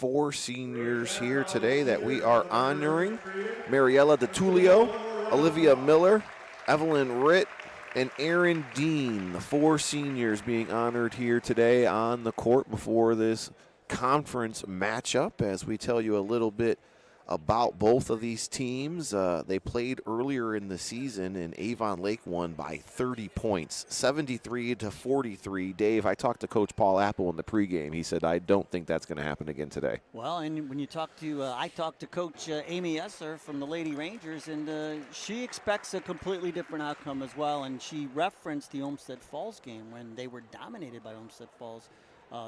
4 seniors here today that we are honoring. Mariella DeTulio, Olivia Miller, Evelyn Ritt, and Aaron Dean, the 4 seniors being honored here today on the court before this conference matchup. As we tell you a little bit about both of these teams, they played earlier in the season, and Avon Lake won by 30 points, 73-43. Dave, I talked to Coach Paul Apple in the pregame. He said, I don't think that's going to happen again today. Well, and when you talk to, I talked to Coach Amy Esser from the Lady Rangers, and she expects a completely different outcome as well. And she referenced the Olmsted Falls game when they were dominated by Olmsted Falls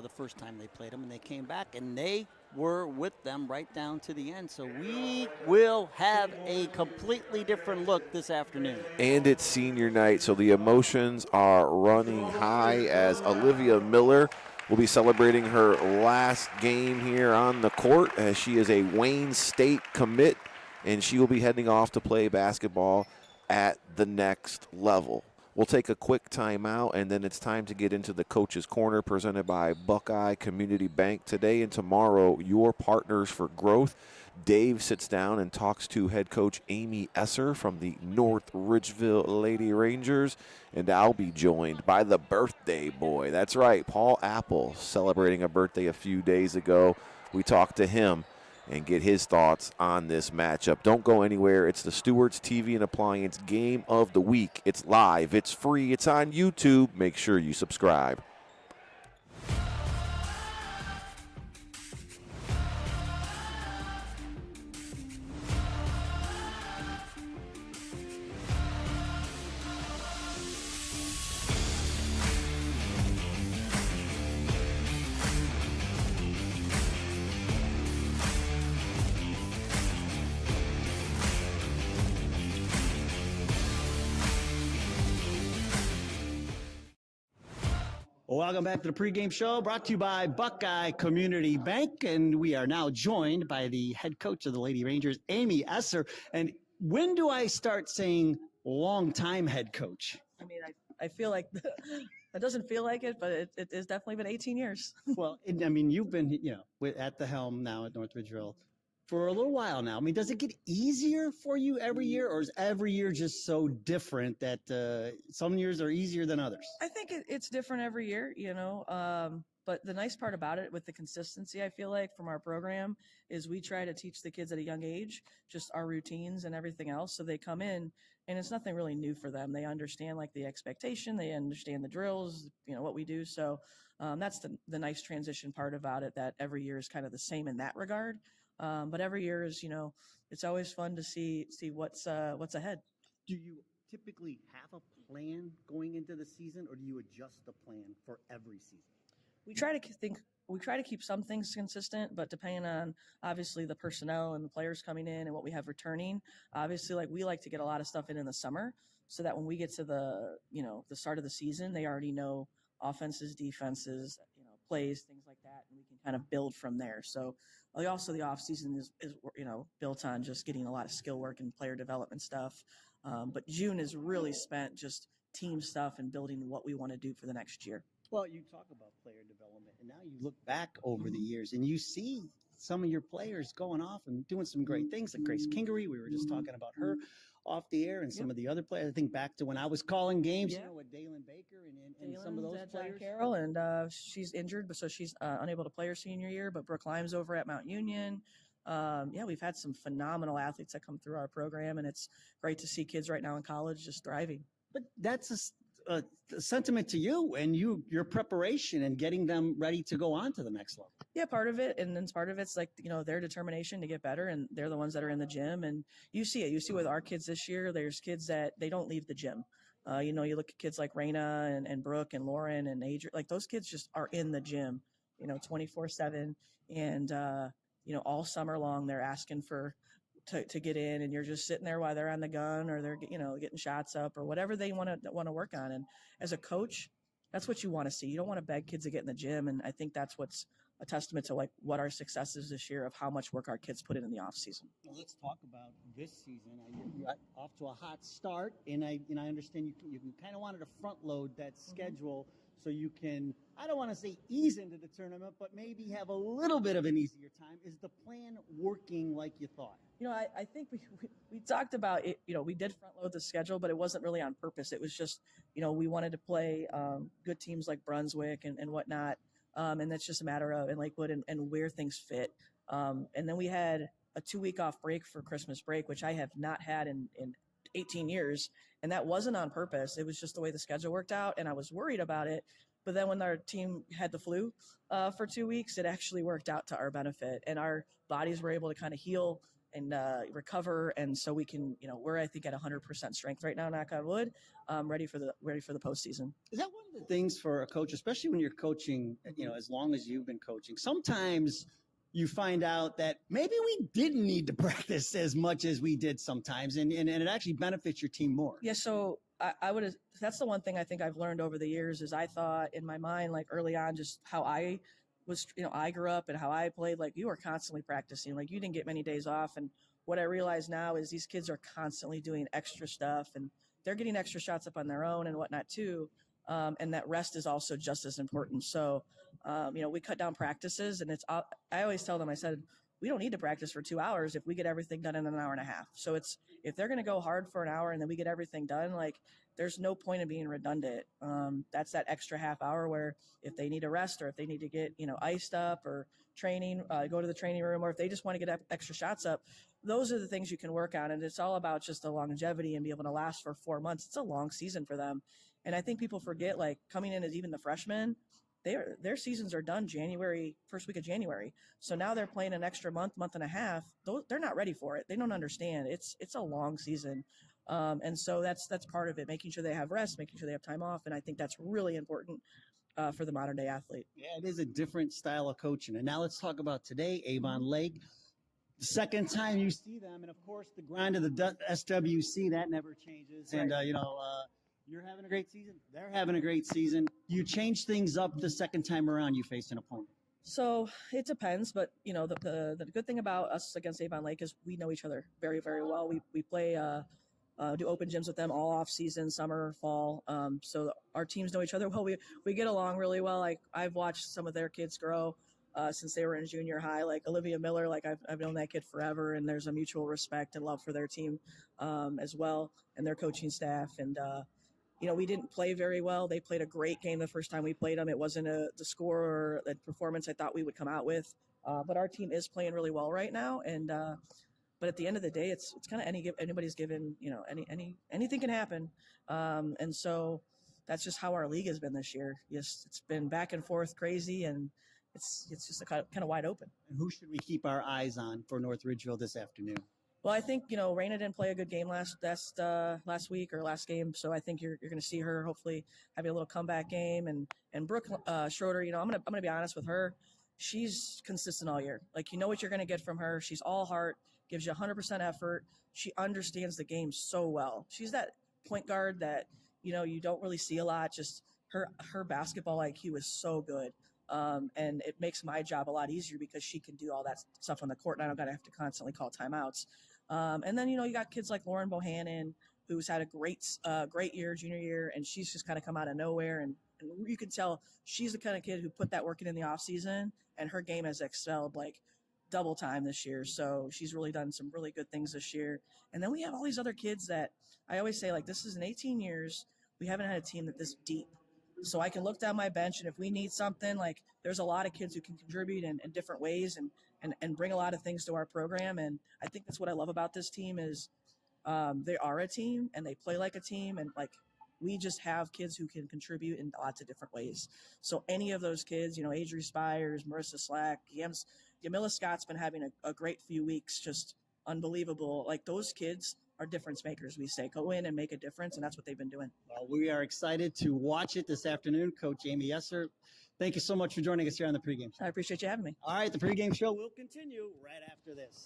the first time they played them, and they came back, and they were with them right down to the end. So we will have a completely different look this afternoon. And it's senior night, so the emotions are running high as Olivia Miller will be celebrating her last game here on the court, as she is a Wayne State commit, and she will be heading off to play basketball at the next level. We'll take a quick timeout, and then it's time to get into the Coach's Corner presented by Buckeye Community Bank. Today and tomorrow, your partners for growth. Dave sits down and talks to head coach Amy Esser from the North Ridgeville Lady Rangers, and I'll be joined by the birthday boy. That's right, Paul Apple, celebrating a birthday a few days ago. We talked to him and get his thoughts on this matchup. Don't go anywhere. It's the Stewart's TV and Appliance Game of the Week. It's live. It's free. It's on YouTube. Make sure you subscribe. Welcome back to the pregame show, brought to you by Buckeye Community Bank, and we are now joined by the head coach of the Lady Rangers, Amy Esser. And when do I start saying long-time head coach? I mean, I feel like it doesn't feel like it, but it has definitely been 18 years. Well, I mean, you've been, at the helm now at North Ridgeville for a little while now. I mean, does it get easier for you every year, or is every year just so different that some years are easier than others? I think it's different every year, but the nice part about it with the consistency, I feel like, from our program is we try to teach the kids at a young age just our routines and everything else. So they come in and it's nothing really new for them. They understand like the expectation, they understand the drills, what we do. So that's the nice transition part about it, that every year is kind of the same in that regard. But every year is, it's always fun to see what's ahead. Do you typically have a plan going into the season, or do you adjust the plan for every season? We try to keep some things consistent, but depending on obviously the personnel and the players coming in and what we have returning, obviously we like to get a lot of stuff in the summer so that when we get to the start of the season, they already know offenses, defenses, plays, things like that, and we can kind of build from there. So also the off season is built on just getting a lot of skill work and player development stuff. But June is really spent just team stuff and building what we want to do for the next year. Well, you talk about player development, and now you look back over the years and you see some of your players going off and doing some great things, like Grace Kingery. We were just talking about her off the air, and some of the other players. I think back to when I was calling games, with Dalen Baker and some of those players. Carroll, and she's injured, so she's unable to play her senior year. But Brooke Lime's over at Mount Union. We've had some phenomenal athletes that come through our program, and it's great to see kids right now in college just thriving. But that's a sentiment to you and your preparation and getting them ready to go on to the next level. Yeah, part of it. And then part of it's like, their determination to get better, and they're the ones that are in the gym. And you see it. You see with our kids this year, there's kids that they don't leave the gym. You look at kids like Raina and Brooke and Lauren and Adrian, like those kids just are in the gym, 24/7. And, all summer long, they're asking to get in, and you're just sitting there while they're on the gun or they're, getting shots up or whatever they want to work on. And as a coach, that's what you want to see. You don't want to beg kids to get in the gym. And I think that's what's a testament to what our success is this year, of how much work our kids put in the off season. Well, let's talk about this season. You're off to a hot start, and I understand you kind of wanted to front load that schedule so you can, I don't want to say ease into the tournament, but maybe have a little bit of an easier time? Is the plan working like you thought? I think we talked about it. We did front load the schedule, but it wasn't really on purpose. It was just, we wanted to play good teams like Brunswick and whatnot. And that's just a matter of in Lakewood and where things fit. And then we had a 2-week off break for Christmas break, which I have not had in 18 years. And that wasn't on purpose. It was just the way the schedule worked out. And I was worried about it. But then when our team had the flu for 2 weeks, it actually worked out to our benefit. And our bodies were able to kind of heal and recover. And so we can, we're, I think, at 100% strength right now, knock on wood, ready for the postseason. Is that one of the things for a coach, especially when you're coaching, as long as you've been coaching, sometimes you find out that maybe we didn't need to practice as much as we did sometimes, and it actually benefits your team more. Yeah, so I would, that's the one thing I think I've learned over the years is I thought in my mind, like early on, just how I was, I grew up and how I played, like you were constantly practicing, like you didn't get many days off. And what I realize now is these kids are constantly doing extra stuff and they're getting extra shots up on their own and whatnot too. And that rest is also just as important. So, we cut down practices and I always tell them, I said, we don't need to practice for 2 hours if we get everything done in an hour and a half. So if they're going to go hard for an hour and then we get everything done, like there's no point in being redundant. That's that extra half hour where if they need a rest or if they need to get, iced up or training, go to the training room, or if they just want to get extra shots up, those are the things you can work on. And it's all about just the longevity and be able to last for 4 months. It's a long season for them. And I think people forget, like coming in as even the freshmen, their seasons are done first week of January. So now they're playing an extra month and a half. They're not ready for it. They don't understand. It's a long season. And so that's part of it, making sure they have rest, making sure they have time off. And I think that's really important for the modern day athlete. Yeah, it is a different style of coaching. And now let's talk about today, Avon Lake. The second time you see them, and of course the grind of the SWC, that never changes. Right. And, you're having a great season. They're having a great season. You change things up the second time around you face an opponent. So it depends, but the good thing about us against Avon Lake is we know each other very, very well. We play do open gyms with them all off season, summer, fall. So our teams know each other well. We get along really well. Like I've watched some of their kids grow since they were in junior high. Like Olivia Miller, like I've known that kid forever, and there's a mutual respect and love for their team as well and their coaching staff. And we didn't play very well. They played a great game the first time we played them. It wasn't the score or the performance I thought we would come out with. But our team is playing really well right now. And but at the end of the day, it's kind of anybody's given. Anything can happen. And so that's just how our league has been this year. It's been back and forth, crazy, and it's just kind of wide open. And who should we keep our eyes on for North Ridgeville this afternoon? Well, I think, Raina didn't play a good game last week or last game. So I think you're going to see her hopefully having a little comeback game. And Brooke Schroeder, I'm going to be honest with her. She's consistent all year. Like, what you're going to get from her. She's all heart, gives you 100% effort. She understands the game so well. She's that point guard that, you don't really see a lot. Just her basketball IQ is so good. And it makes my job a lot easier because she can do all that stuff on the court and I don't got to have to constantly call timeouts. And then, you got kids like Lauren Bohannon, who's had a great year, junior year, and she's just kind of come out of nowhere. And you can tell she's the kind of kid who put that work in the off season, and her game has excelled like double time this year. So she's really done some really good things this year. And then we have all these other kids that I always say, like, this is in 18 years. We haven't had a team that this deep. So I can look down my bench, and if we need something, like there's a lot of kids who can contribute in different ways and bring a lot of things to our program. And I think that's what I love about this team is they are a team and they play like a team. And like, we just have kids who can contribute in lots of different ways. So any of those kids, Adri Spires, Marissa Slack, Yamila Scott's been having a great few weeks, just unbelievable. Like those kids are difference makers, we say. Go in and make a difference, and that's what they've been doing. Well, we are excited to watch it this afternoon. Coach Amy Esser, thank you so much for joining us here on the pregame show. I appreciate you having me. All right, the pregame show will continue right after this.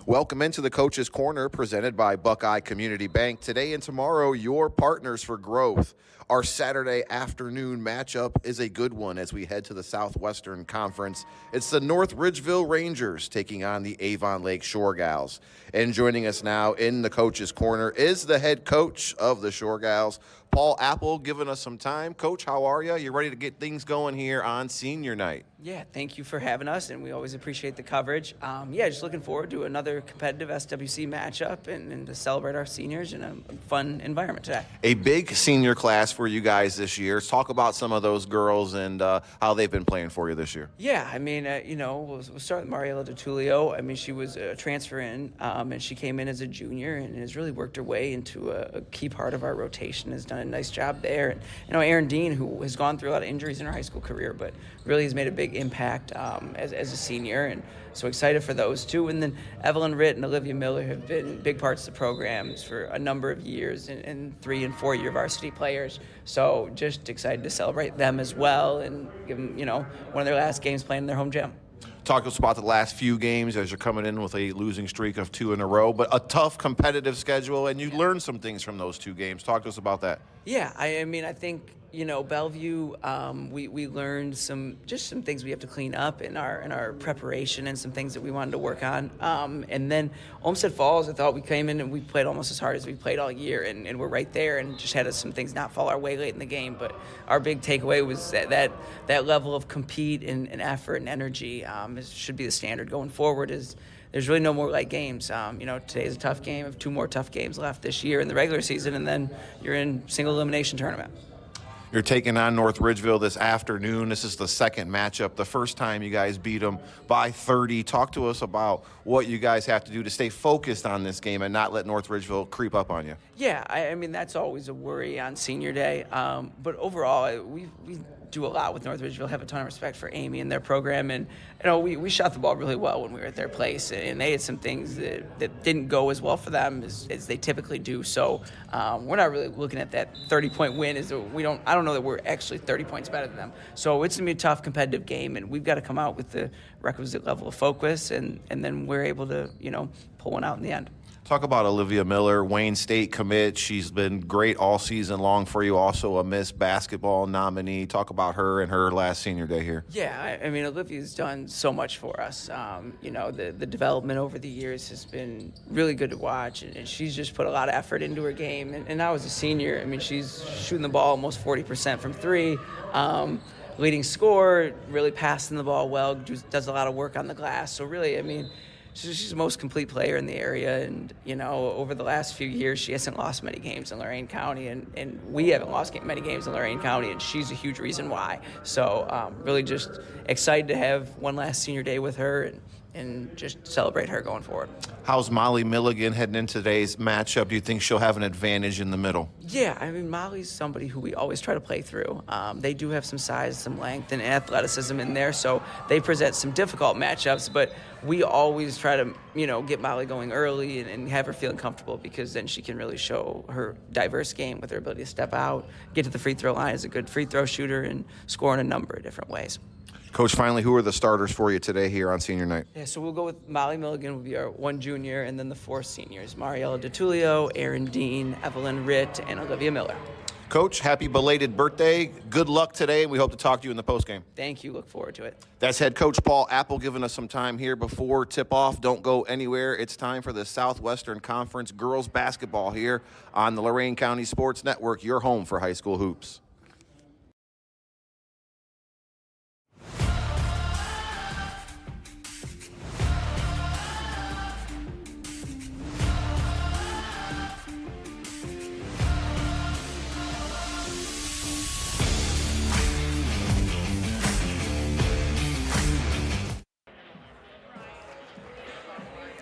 Welcome into the Coach's Corner, presented by Buckeye Community Bank. Today and tomorrow, your partners for growth. Our Saturday afternoon matchup is a good one as we head to the Southwestern Conference. It's the North Ridgeville Rangers taking on the Avon Lake Shore Gals. And joining us now in the Coach's Corner is the head coach of the Shore Gals, Paul Apple, giving us some time. Coach, how are you? You ready to get things going here on senior night? Yeah, thank you for having us, and we always appreciate the coverage. Just looking forward to another competitive SWC matchup and to celebrate our seniors in a fun environment today. A big senior class for you guys this year. Let's talk about some of those girls and how they've been playing for you this year. Yeah, we'll start with Mariela DeTulio. She was a transfer in, and she came in as a junior and has really worked her way into a key part of our rotation, has done a nice job there. And, Erin Dean, who has gone through a lot of injuries in her high school career, but really has made a big impact as a senior, and so excited for those two. And then Evelyn Ritt and Olivia Miller have been big parts of the programs for a number of years and 3- and 4-year varsity players. So just excited to celebrate them as well and give them, one of their last games playing in their home gym. Talk to us about the last few games as you're coming in with a losing streak of 2 in a row, but a tough competitive schedule, and you learned some things from those 2 games. Talk to us about that. Yeah, I think Bellevue, we learned some things we have to clean up in our preparation and some things that we wanted to work on. And then Olmsted Falls, I thought we came in and we played almost as hard as we played all year, and we're right there, and just had some things not fall our way late in the game. But our big takeaway was that level of compete and effort and energy should be the standard going forward. There's really no more light games. Today's a tough game. We have 2 more tough games left this year in the regular season, and then you're in single elimination tournament. You're taking on North Ridgeville this afternoon. This is the second matchup. The first time you guys beat them by 30. Talk to us about what you guys have to do to stay focused on this game and not let North Ridgeville creep up on you. Yeah, that's always a worry on senior day. But overall, we do a lot with North Ridgeville, have a ton of respect for Amy and their program, and we shot the ball really well when we were at their place, and they had some things that didn't go as well for them as they typically do. So we're not really looking at that 30-point win. I don't know that we're actually 30 points better than them. So it's gonna be a tough competitive game, and we've got to come out with the requisite level of focus, and then we're able to pull one out in the end. Talk about Olivia Miller, Wayne State commit. She's been great all season long for you, also a Miss Basketball nominee. Talk about her and her last senior day here. Yeah, Olivia's done so much for us. The development over the years has been really good to watch, and she's just put a lot of effort into her game. And now as a senior, she's shooting the ball almost 40% from 3. Leading scorer, really passing the ball well, does a lot of work on the glass. So really, she's the most complete player in the area, and over the last few years she hasn't lost many games in Lorain County, and we haven't lost many games in Lorain County, and she's a huge reason why. So really just excited to have one last senior day with her and just celebrate her going forward. How's Molly Milligan heading into today's matchup? Do you think she'll have an advantage in the middle? Yeah, Molly's somebody who we always try to play through. They do have some size, some length, and athleticism in there, so they present some difficult matchups, but we always try to, get Molly going early and have her feeling comfortable, because then she can really show her diverse game with her ability to step out, get to the free throw line as a good free throw shooter, and score in a number of different ways. Coach, finally, who are the starters for you today here on senior night? Yeah, so we'll go with Molly Milligan will be our 1 junior, and then the 4 seniors, Mariela DeTulio, Erin Dean, Evelyn Ritt, and Olivia Miller. Coach, happy belated birthday. Good luck today, and we hope to talk to you in the postgame. Thank you. Look forward to it. That's head coach Paul Apple giving us some time here before tip-off. Don't go anywhere. It's time for the Southwestern Conference girls basketball here on the Lorain County Sports Network, your home for high school hoops.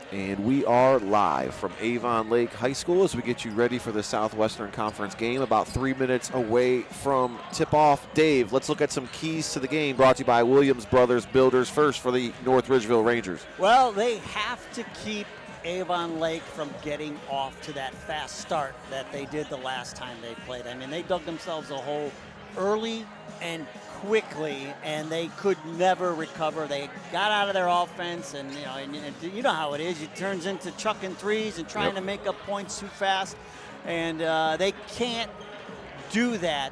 And we are live from Avon Lake High School as we get you ready for the Southwestern Conference game. About 3 minutes away from tip-off. Dave, let's look at some keys to the game brought to you by Williams Brothers Builders First for the North Ridgeville Rangers. Well, they have to keep Avon Lake from getting off to that fast start that they did the last time they played. They dug themselves a hole early and quickly, and they could never recover. They got out of their offense, and you know how it is. It turns into chucking threes and trying to make up points too fast, and they can't do that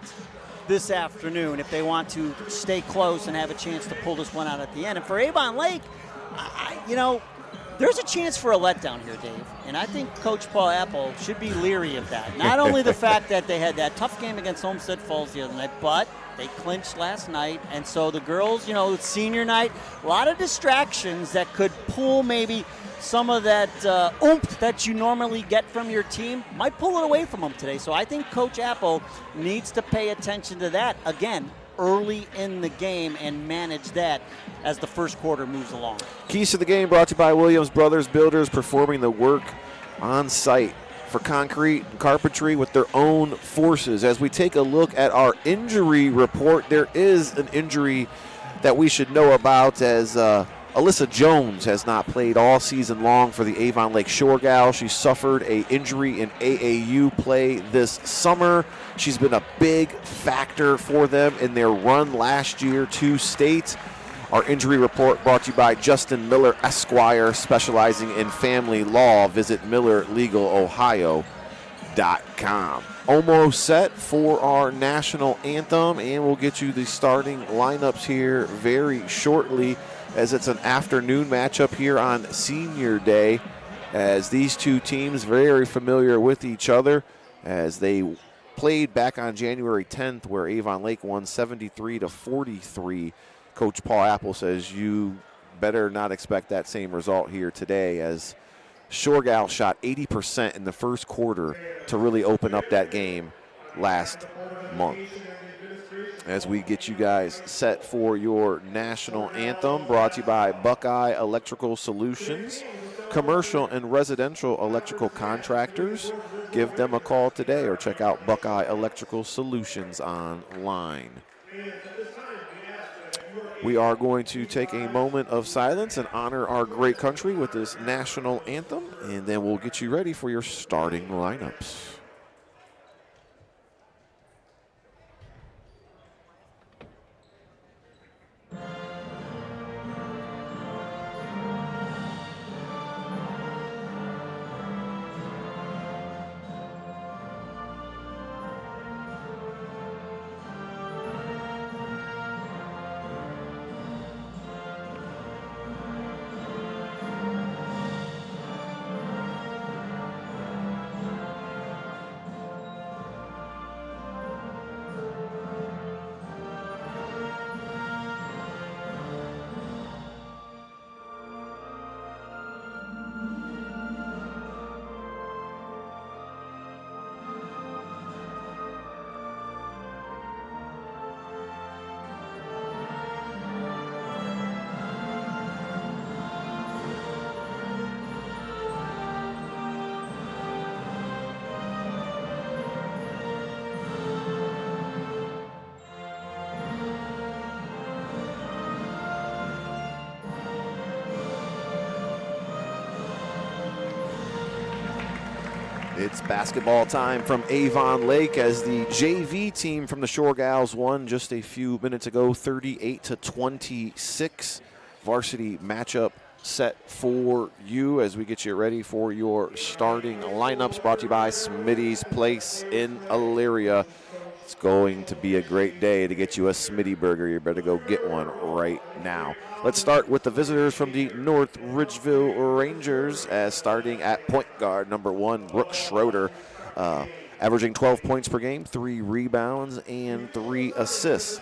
this afternoon if they want to stay close and have a chance to pull this one out at the end. And for Avon Lake, there's a chance for a letdown here, Dave. And I think Coach Paul Apple should be leery of that. Not only the fact that they had that tough game against Homestead Falls the other night, but they clinched last night. And so the girls, senior night, a lot of distractions that could pull maybe some of that oomph that you normally get from your team, might pull it away from them today. So I think Coach Apple needs to pay attention to that, again, early in the game and manage that as the first quarter moves along. Keys to the game brought to you by Williams Brothers Builders, performing the work on site for concrete and carpentry with their own forces. As we take a look at our injury report, there is an injury that we should know about, as Alyssa Jones has not played all season long for the Avon Lake Shore Gals. She suffered an injury in AAU play this summer. She's been a big factor for them in their run last year to state. Our injury report brought to you by Justin Miller Esquire, specializing in family law. Visit MillerLegalOhio.com. Almost set for our national anthem, and we'll get you the starting lineups here very shortly, as it's an afternoon matchup here on Senior Day, as these two teams very familiar with each other, as they played back on January 10th, where Avon Lake won 73-43. Coach Paul Apple says you better not expect that same result here today, as Shore Gal shot 80% in the first quarter to really open up that game last month. As we get you guys set for your national anthem, brought to you by Buckeye Electrical Solutions, commercial and residential electrical contractors. Give them a call today or check out Buckeye Electrical Solutions online. We are going to take a moment of silence and honor our great country with this national anthem, and then we'll get you ready for your starting lineups. It's basketball time from Avon Lake, as the JV team from the Shore Gals won just a few minutes ago, 38-26. Varsity matchup set for you as we get you ready for your starting lineups, brought to you by Smitty's Place in Elyria. It's going to be a great day to get you a Smitty burger. You better go get one right now. Let's start with the visitors from the North Ridgeville Rangers, as starting at point guard, number 1, Brooke Schroeder, averaging 12 points per game, 3 rebounds, and 3 assists.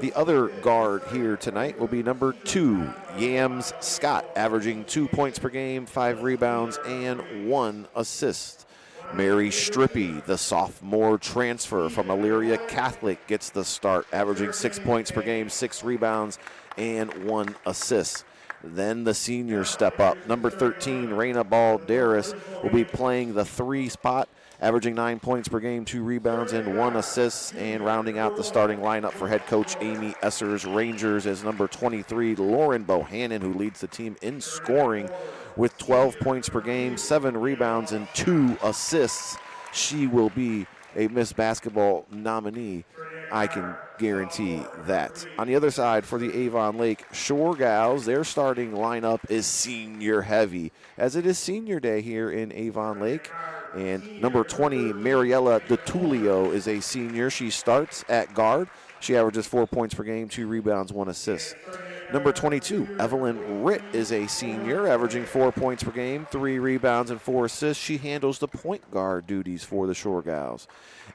The other guard here tonight will be number 2, Yams Scott, averaging 2 points per game, 5 rebounds, and 1 assist. Mary Strippy, the sophomore transfer from Elyria Catholic, gets the start, averaging 6 points per game, 6 rebounds, and 1 assist. Then the seniors step up. Number 13, Raina Balderas, will be playing the 3 spot, averaging 9 points per game, 2 rebounds, and 1 assist. And rounding out the starting lineup for head coach Amy Esser's Rangers is number 23, Lauren Bohannon, who leads the team in scoring with 12 points per game, 7 rebounds, and 2 assists. She will be a Miss Basketball nominee I can guarantee that. On the other side, for the Avon Lake Shore Gals, their starting lineup is senior heavy, as it is senior day here in Avon Lake. And number 20, Mariella DeTulio, is a senior. She starts at guard. She averages 4 points per game, 2 rebounds, 1 assist. Number 22, Evelyn Ritt, is a senior, averaging 4 points per game, 3 rebounds, and 4 assists. She handles the point guard duties for the Shore Gals.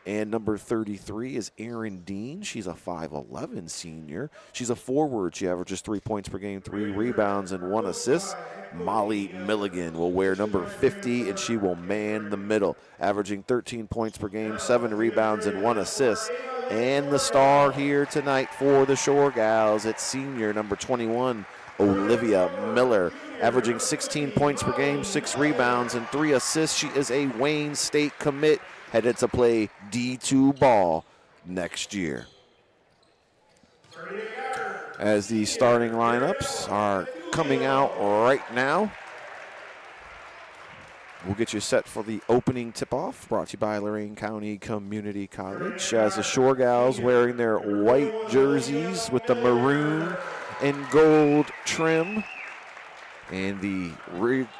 And number 33 is Erin Dean. She's a 5'11 senior. She's a forward. She averages 3 points per game, 3 rebounds, and 1 assist. Molly Milligan will wear number 50, and she will man the middle, averaging 13 points per game, 7 rebounds, and 1 assist. And the star here tonight for the Shore Gals, it's senior number 21, Olivia Miller, averaging 16 points per game, 6 rebounds, and 3 assists. She is a Wayne State commit, headed to play D2 ball next year. As the starting lineups are coming out right now, we'll get you set for the opening tip-off, brought to you by Lorain County Community College, as the Shore Gals wearing their white jerseys with the maroon and gold trim, and the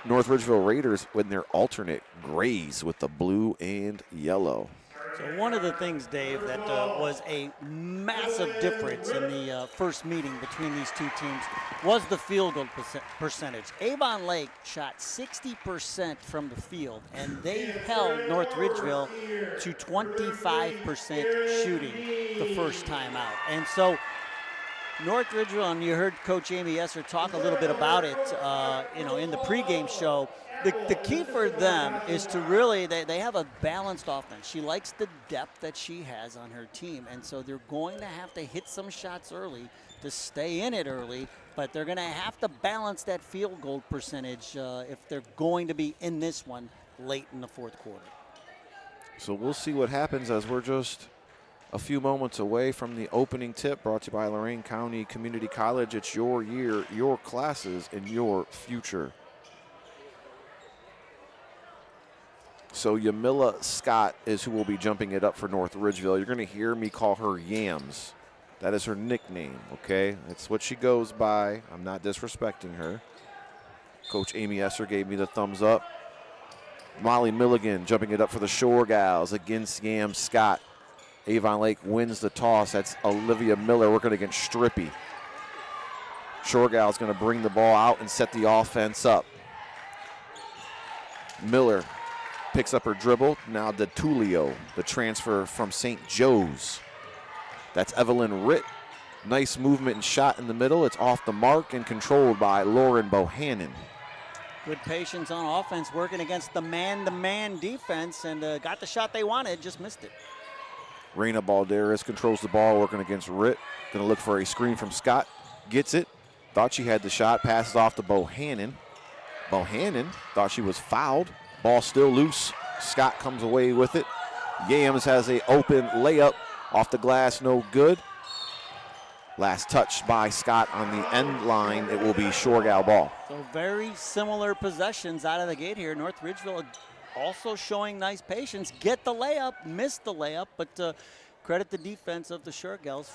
North Ridgeville Raiders with their alternate grays with the blue and yellow. So one of the things, Dave, that was a massive difference in the first meeting between these two teams was the field goal percentage. Avon Lake shot 60% from the field, and they held North Ridgeville to 25% shooting the first time out. And so North Ridgeville, and you heard Coach Amy Esser talk a little bit about it, in the pregame show. The key for them is to really, they have a balanced offense. She likes the depth that she has on her team, and so they're going to have to hit some shots early to stay in it early, but they're going to have to balance that field goal percentage if they're going to be in this one late in the fourth quarter. So we'll see what happens, as we're just a few moments away from the opening tip, brought to you by Lorain County Community College. It's your year, your classes, and your future. So Yamila Scott is who will be jumping it up for North Ridgeville. You're going to hear me call her Yams. That is her nickname, okay? That's what she goes by. I'm not disrespecting her. Coach Amy Esser gave me the thumbs up. Molly Milligan jumping it up for the Shore Gals against Yams Scott. Avon Lake wins the toss. That's Olivia Miller working against Strippy. Shore Gals going to bring the ball out and set the offense up. Miller picks up her dribble. Now DeTulio, the transfer from St. Joe's. That's Evelyn Ritt. Nice movement and shot in the middle. It's off the mark and controlled by Lauren Bohannon. Good patience on offense, working against the man-to-man defense, and got the shot they wanted, just missed it. Reina Balderas controls the ball, working against Ritt. Going to look for a screen from Scott. Gets it. Thought she had the shot. Passes off to Bohannon. Bohannon thought she was fouled. Ball still loose. Scott comes away with it. Yams has a open layup off the glass, no good. Last touch by Scott on the end line. It will be Shore Gal ball. So very similar possessions out of the gate here. North Ridgeville also showing nice patience. Get the layup, missed the layup, but credit the defense of the Shore Gals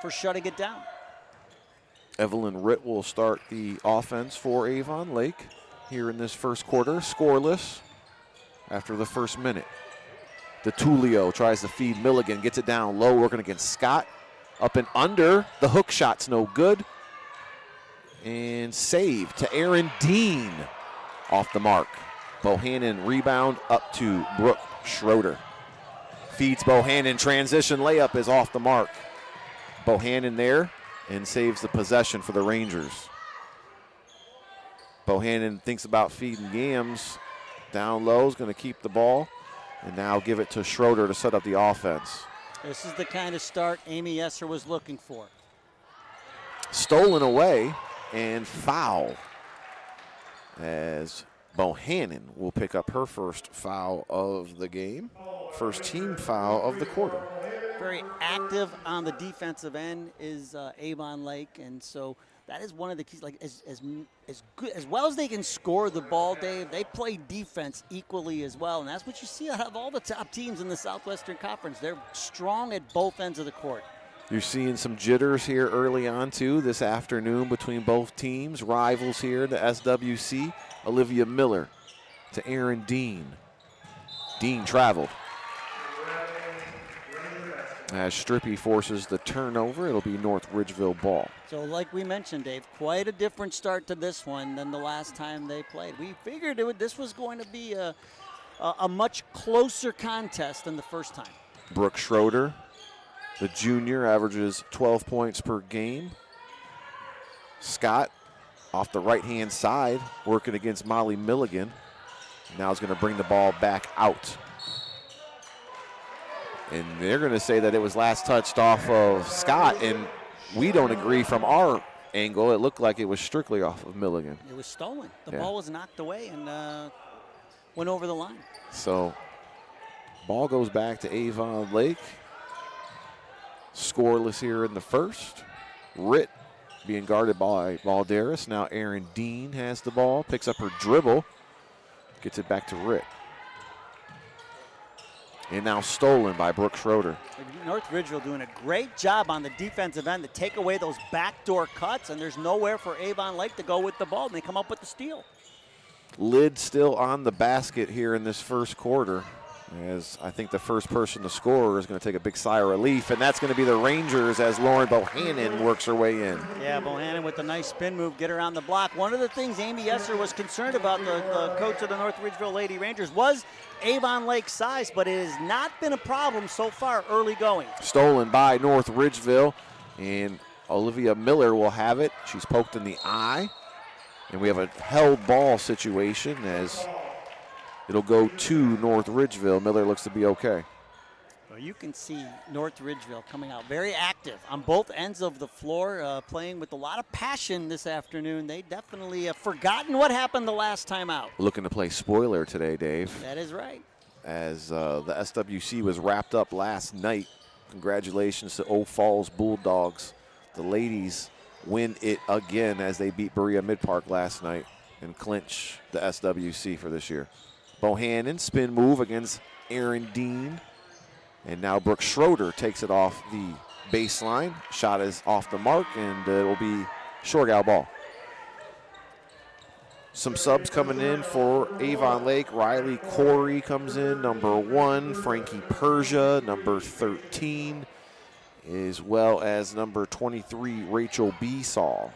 for shutting it down. Evelyn Ritt will start the offense for Avon Lake here in this first quarter, scoreless after the first minute. DeTulio tries to feed Milligan, gets it down low, working against Scott. Up and under, the hook shot's no good. And save to Erin Dean, off the mark. Bohannon rebound up to Brooke Schroeder. Feeds Bohannon, transition layup is off the mark. Bohannon there and saves the possession for the Rangers. Bohannon thinks about feeding Yams. Down low, is going to keep the ball. And now give it to Schroeder to set up the offense. This is the kind of start Amy Esser was looking for. Stolen away and foul, as Bohannon will pick up her first foul of the game. First team foul of the quarter. Very active on the defensive end is Avon Lake, and so that is one of the keys. Like as good as well as they can score the ball, Dave, they play defense equally as well, and that's what you see out of all the top teams in the Southwestern Conference. They're strong at both ends of the court. You're seeing some jitters here early on, too, this afternoon between both teams. Rivals here, the SWC. Olivia Miller to Aaron Dean. Dean traveled. As Strippy forces the turnover, it'll be North Ridgeville ball. So like we mentioned, Dave, quite a different start to this one than the last time they played. We figured this was going to be a much closer contest than the first time. Brooke Schroeder, the junior, averages 12 points per game. Scott off the right-hand side, working against Molly Milligan. Now is going to bring the ball back out. And they're going to say that it was last touched off of Scott, and we don't agree from our angle. It looked like it was strictly off of Milligan. It was stolen. The ball was knocked away and went over the line. So ball goes back to Avon Lake. Scoreless here in the first. Ritt being guarded by Balderas. Now Aaron Dean has the ball, picks up her dribble, gets it back to Ritt. And now stolen by Brooke Schroeder. North Ridgeville doing a great job on the defensive end to take away those backdoor cuts, and there's nowhere for Avon Lake to go with the ball, and they come up with the steal. Lid still on the basket here in this first quarter, as I think the first person to score is going to take a big sigh of relief, and that's going to be the Rangers as Lauren Bohannon works her way in. Yeah, Bohannon with the nice spin move, get around the block. One of the things Amy Esser was concerned about, the coach of the North Ridgeville Lady Rangers, was Avon Lake's size, but it has not been a problem so far early going. Stolen by North Ridgeville, and Olivia Miller will have it. She's poked in the eye, and we have a held ball situation as it'll go to North Ridgeville. Miller looks to be okay. Well, you can see North Ridgeville coming out very active on both ends of the floor, playing with a lot of passion this afternoon. They definitely have forgotten what happened the last time out. Looking to play spoiler today, Dave. That is right. As the SWC was wrapped up last night. Congratulations to Oak Falls Bulldogs. The ladies win it again as they beat Berea Mid-Park last night and clinch the SWC for this year. Bohannon, spin move against Aaron Dean. And now Brooke Schroeder takes it off the baseline. Shot is off the mark, and it will be Shorgal ball. Some subs coming in for Avon Lake. Riley Corey comes in, number 1. Frankie Persia, number 13. As well as number 23, Rachel Besaw.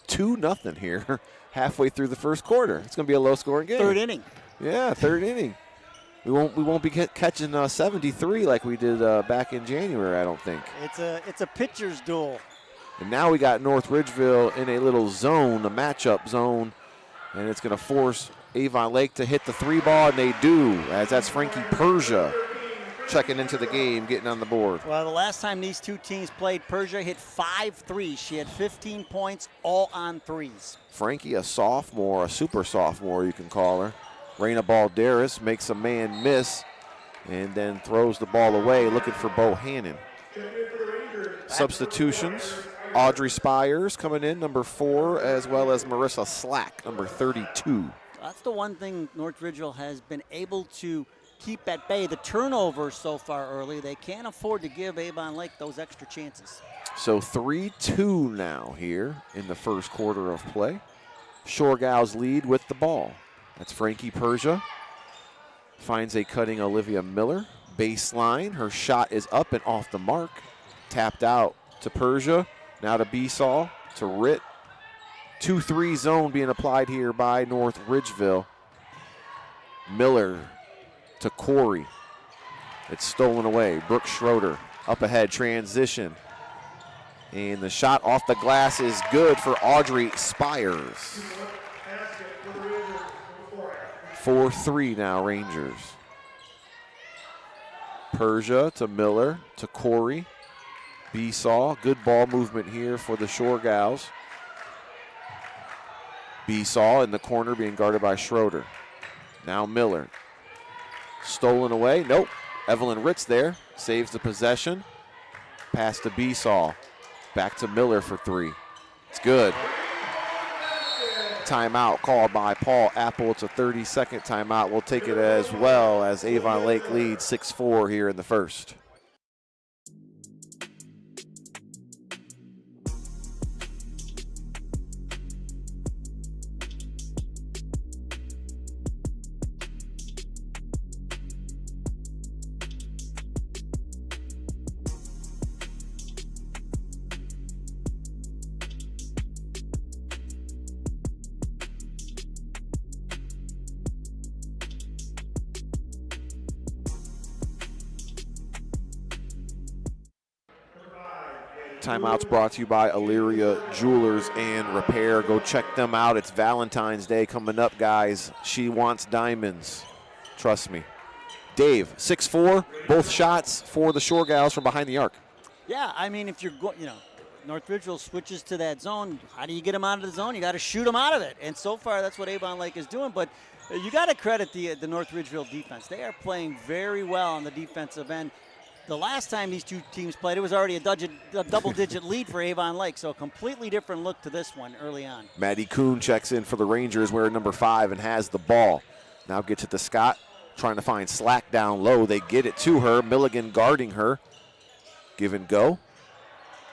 2-0 here halfway through the first quarter. It's going to be a low-scoring game. Third inning. Yeah, third inning. We won't be catching 73 like we did back in January, I don't think. It's a pitcher's duel. And now we got North Ridgeville in a little zone, a matchup zone, and it's going to force Avon Lake to hit the 3 ball, and they do, as that's Frankie Persia checking into the game, getting on the board. Well, the last time these two teams played, Persia hit 5 threes. She had 15 points, all on threes. Frankie, a sophomore, a super sophomore, you can call her. Raina Balderas makes a man miss and then throws the ball away, looking for Bohannon. Substitutions. Audrey Spires coming in, number 4, as well as Marissa Slack, number 32. That's the one thing North Ridgeville has been able to keep at bay. The turnovers so far early, they can't afford to give Avon Lake those extra chances. So 3-2 now here in the first quarter of play. Shorgau's lead with the ball. That's Frankie Persia. Finds a cutting Olivia Miller. Baseline, her shot is up and off the mark. Tapped out to Persia. Now to Besaw, to Ritt. 2-3 zone being applied here by North Ridgeville. Miller to Corey. It's stolen away. Brooke Schroeder up ahead, transition. And the shot off the glass is good for Audrey Spires. 4-3 now, Rangers. Persia to Miller to Corey. Besaw, good ball movement here for the Shorgals. Besaw in the corner being guarded by Schroeder. Now Miller. Stolen away, nope. Evelyn Ritz there, saves the possession. Pass to Besaw. Back to Miller for three. It's good. Timeout called by Paul Apple. It's a 30-second timeout. We'll take it as well as Avon Lake leads 6-4 here in the first. Timeouts brought to you by Illyria Jewelers and Repair. Go check them out. It's Valentine's Day coming up, guys. She wants diamonds. Trust me. Dave, 6'4", both shots for the Shore Gals from behind the arc. Yeah, I mean, if you're going, North Ridgeville switches to that zone. How do you get them out of the zone? You got to shoot them out of it. And so far, that's what Avon Lake is doing. But you got to credit the North Ridgeville defense. They are playing very well on the defensive end. The last time these two teams played, it was already a double-digit lead for Avon Lake, so a completely different look to this one early on. Maddie Kuhn checks in for the Rangers, wearing number 5 and has the ball. Now gets it to Scott, trying to find Slack down low. They get it to her. Milligan guarding her. Give and go.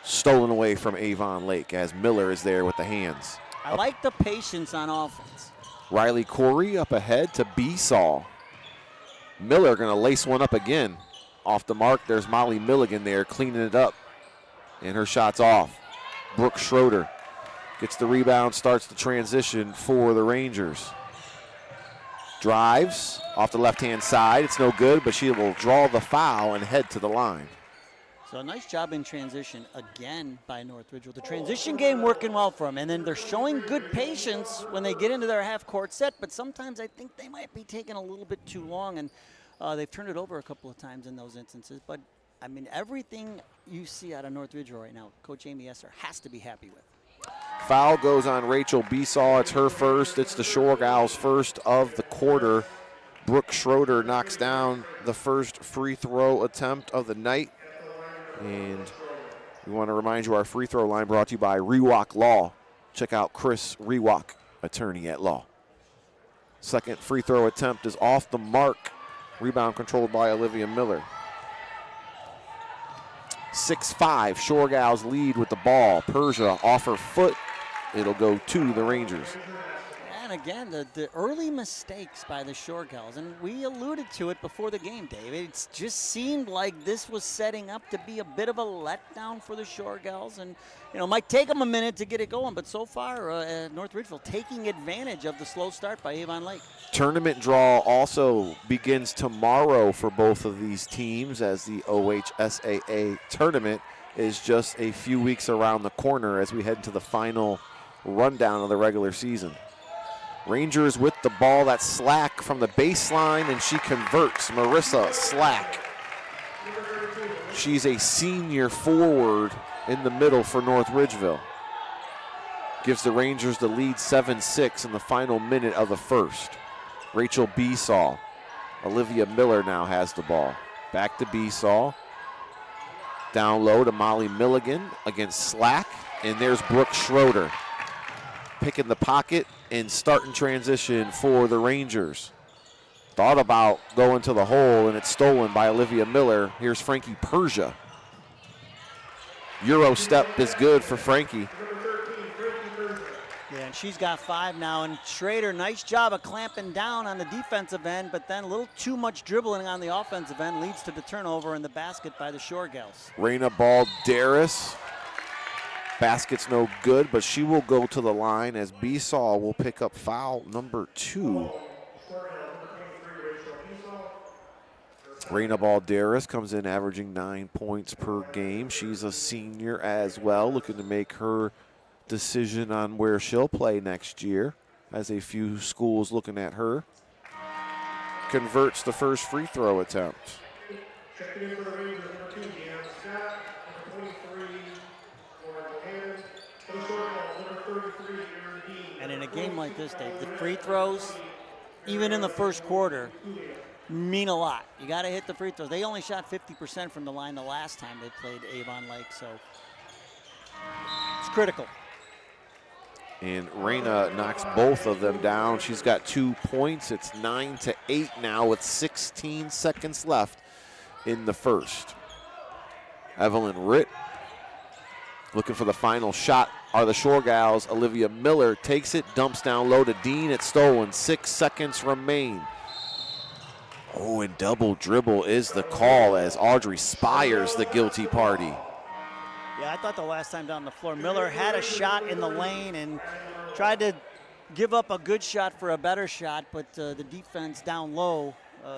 Stolen away from Avon Lake as Miller is there with the hands. I like the patience on offense. Riley Corey up ahead to Besaw. Miller going to lace one up again. Off the mark, there's Molly Milligan there cleaning it up. And her shot's off. Brooke Schroeder gets the rebound, starts the transition for the Rangers. Drives off the left-hand side. It's no good, but she will draw the foul and head to the line. So a nice job in transition again by North Ridgeville. The transition game working well for them, and then they're showing good patience when they get into their half-court set, but sometimes I think they might be taking a little bit too long, and they've turned it over a couple of times in those instances. But, I mean, everything you see out of North Ridgeville right now, Coach Amy Esser has to be happy with. Foul goes on Rachel Besaw. It's her first. It's the Shore Gals' first of the quarter. Brooke Schroeder knocks down the first free throw attempt of the night. And we want to remind you our free throw line brought to you by Rewalk Law. Check out Chris Rewalk, attorney at law. Second free throw attempt is off the mark. Rebound controlled by Olivia Miller. 6-5, Shore Gals lead with the ball. Persia off her foot. It'll go to the Rangers. And again, the early mistakes by the Shore Gals, and we alluded to it before the game, Dave. It just seemed like this was setting up to be a bit of a letdown for the Shore Gals, and it might take them a minute to get it going, but so far, North Ridgeville taking advantage of the slow start by Avon Lake. Tournament draw also begins tomorrow for both of these teams, as the OHSAA tournament is just a few weeks around the corner as we head into the final rundown of the regular season. Rangers with the ball. That's Slack from the baseline, and she converts. Marissa Slack. She's a senior forward in the middle for North Ridgeville. Gives the Rangers the lead 7-6 in the final minute of the first. Rachel Besaw. Olivia Miller now has the ball. Back to Besaw. Down low to Molly Milligan against Slack, and there's Brooke Schroeder. Picking the pocket and starting transition for the Rangers. Thought about going to the hole, and it's stolen by Olivia Miller. Here's Frankie Persia. Euro step is good for Frankie. Yeah, and she's got 5 now, and Schrader, nice job of clamping down on the defensive end, but then a little too much dribbling on the offensive end leads to the turnover in the basket by the Shore Gals. Raina Balderas. Basket's no good, but she will go to the line as Besaw will pick up foul number 2. Raina Balderas comes in averaging 9 points per game. She's a senior as well, looking to make her decision on where she'll play next year, as a few schools looking at her. Converts the first free throw attempt. And in a game like this, Dave, the free throws, even in the first quarter, mean a lot. You got to hit the free throws. They only shot 50% from the line the last time they played Avon Lake, so critical. And Reyna knocks both of them down. She's got 2 points. It's 9-8 now with 16 seconds left in the first. Evelyn Ritt looking for the final shot are the Shore Gals. Olivia Miller takes it, dumps down low to Dean. It's stolen. 6 seconds remain. Oh, and double dribble is the call as Audrey Spires the guilty party. Yeah, I thought the last time down the floor, Miller had a shot in the lane and tried to give up a good shot for a better shot, but the defense down low,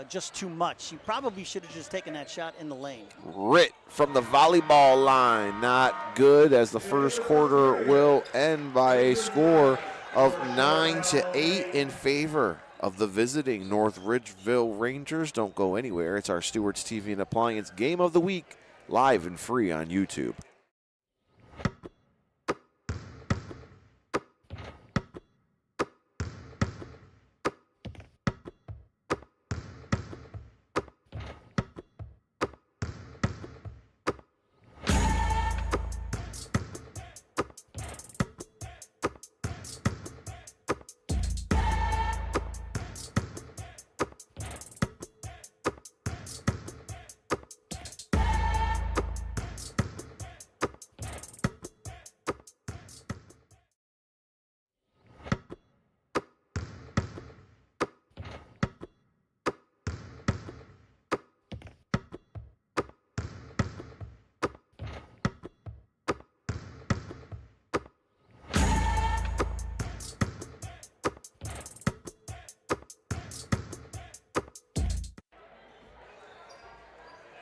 just too much. She probably should have just taken that shot in the lane. Ritt from the volleyball line, not good, as the first quarter will end by a score of 9-8 in favor of the visiting North Ridgeville Rangers. Don't go anywhere. It's our Stewart's TV and Appliance Game of the Week, live and free on YouTube.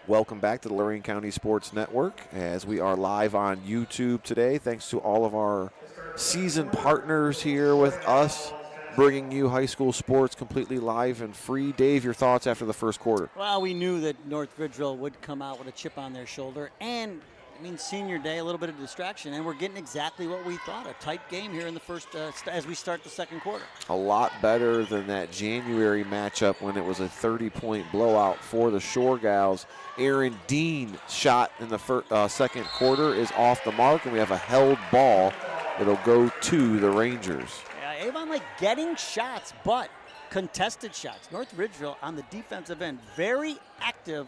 Welcome back to the Lorain County Sports Network as we are live on YouTube today. Thanks to all of our season partners here with us, bringing you high school sports completely live and free. Dave, your thoughts after the first quarter? Well, we knew that North Ridgeville would come out with a chip on their shoulder, and I mean, senior day, a little bit of distraction, and we're getting exactly what we thought, a tight game here in the first, as we start the second quarter. A lot better than that January matchup when it was a 30-point blowout for the Shore Gals. Erin Dean shot in the second quarter is off the mark, and we have a held ball. It'll go to the Rangers. Yeah, Avon like getting shots, but contested shots. North Ridgeville on the defensive end, very active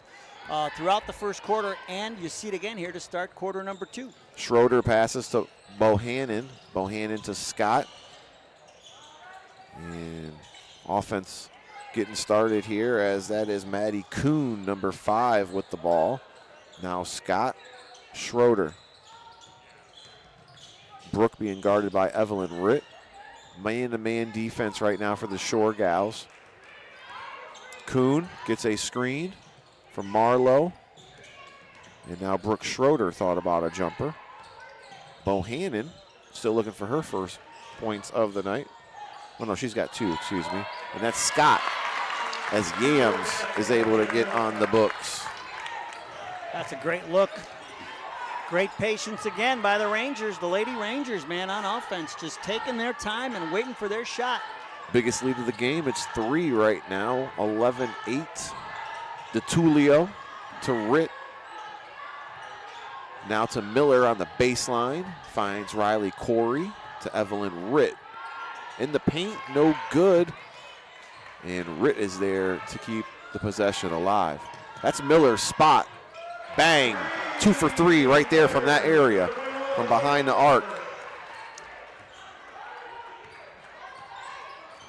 throughout the first quarter, and you see it again here to start quarter number 2. Schroeder passes to Bohannon. Bohannon to Scott. And offense getting started here as that is Maddie Kuhn, number 5, with the ball. Now Scott, Schroeder. Brooke being guarded by Evelyn Ritt. Man-to-man defense right now for the Shore Gals. Kuhn gets a screen from Marlowe. And now Brooke Schroeder thought about a jumper. Bohannon still looking for her first points of the night. Oh no, she's got 2, excuse me. And that's Scott, as Yams is able to get on the books. That's a great look. Great patience again by the Rangers, the Lady Rangers, man, on offense, just taking their time and waiting for their shot. Biggest lead of the game, it's 3 right now, 11-8. DeTulio to Ritt. Now to Miller on the baseline. Finds Riley Corey to Evelyn Ritt. In the paint, no good. And Ritt is there to keep the possession alive. That's Miller's spot. Bang. 2 for 3 right there from that area, from behind the arc.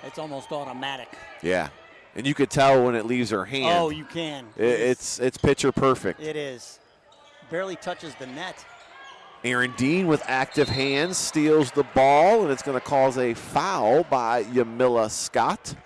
It's almost automatic. Yeah. And you could tell when it leaves her hand. Oh, you can. It's picture perfect. It is. Barely touches the net. Erin Dean with active hands steals the ball, and it's going to cause a foul by Yamila Scott.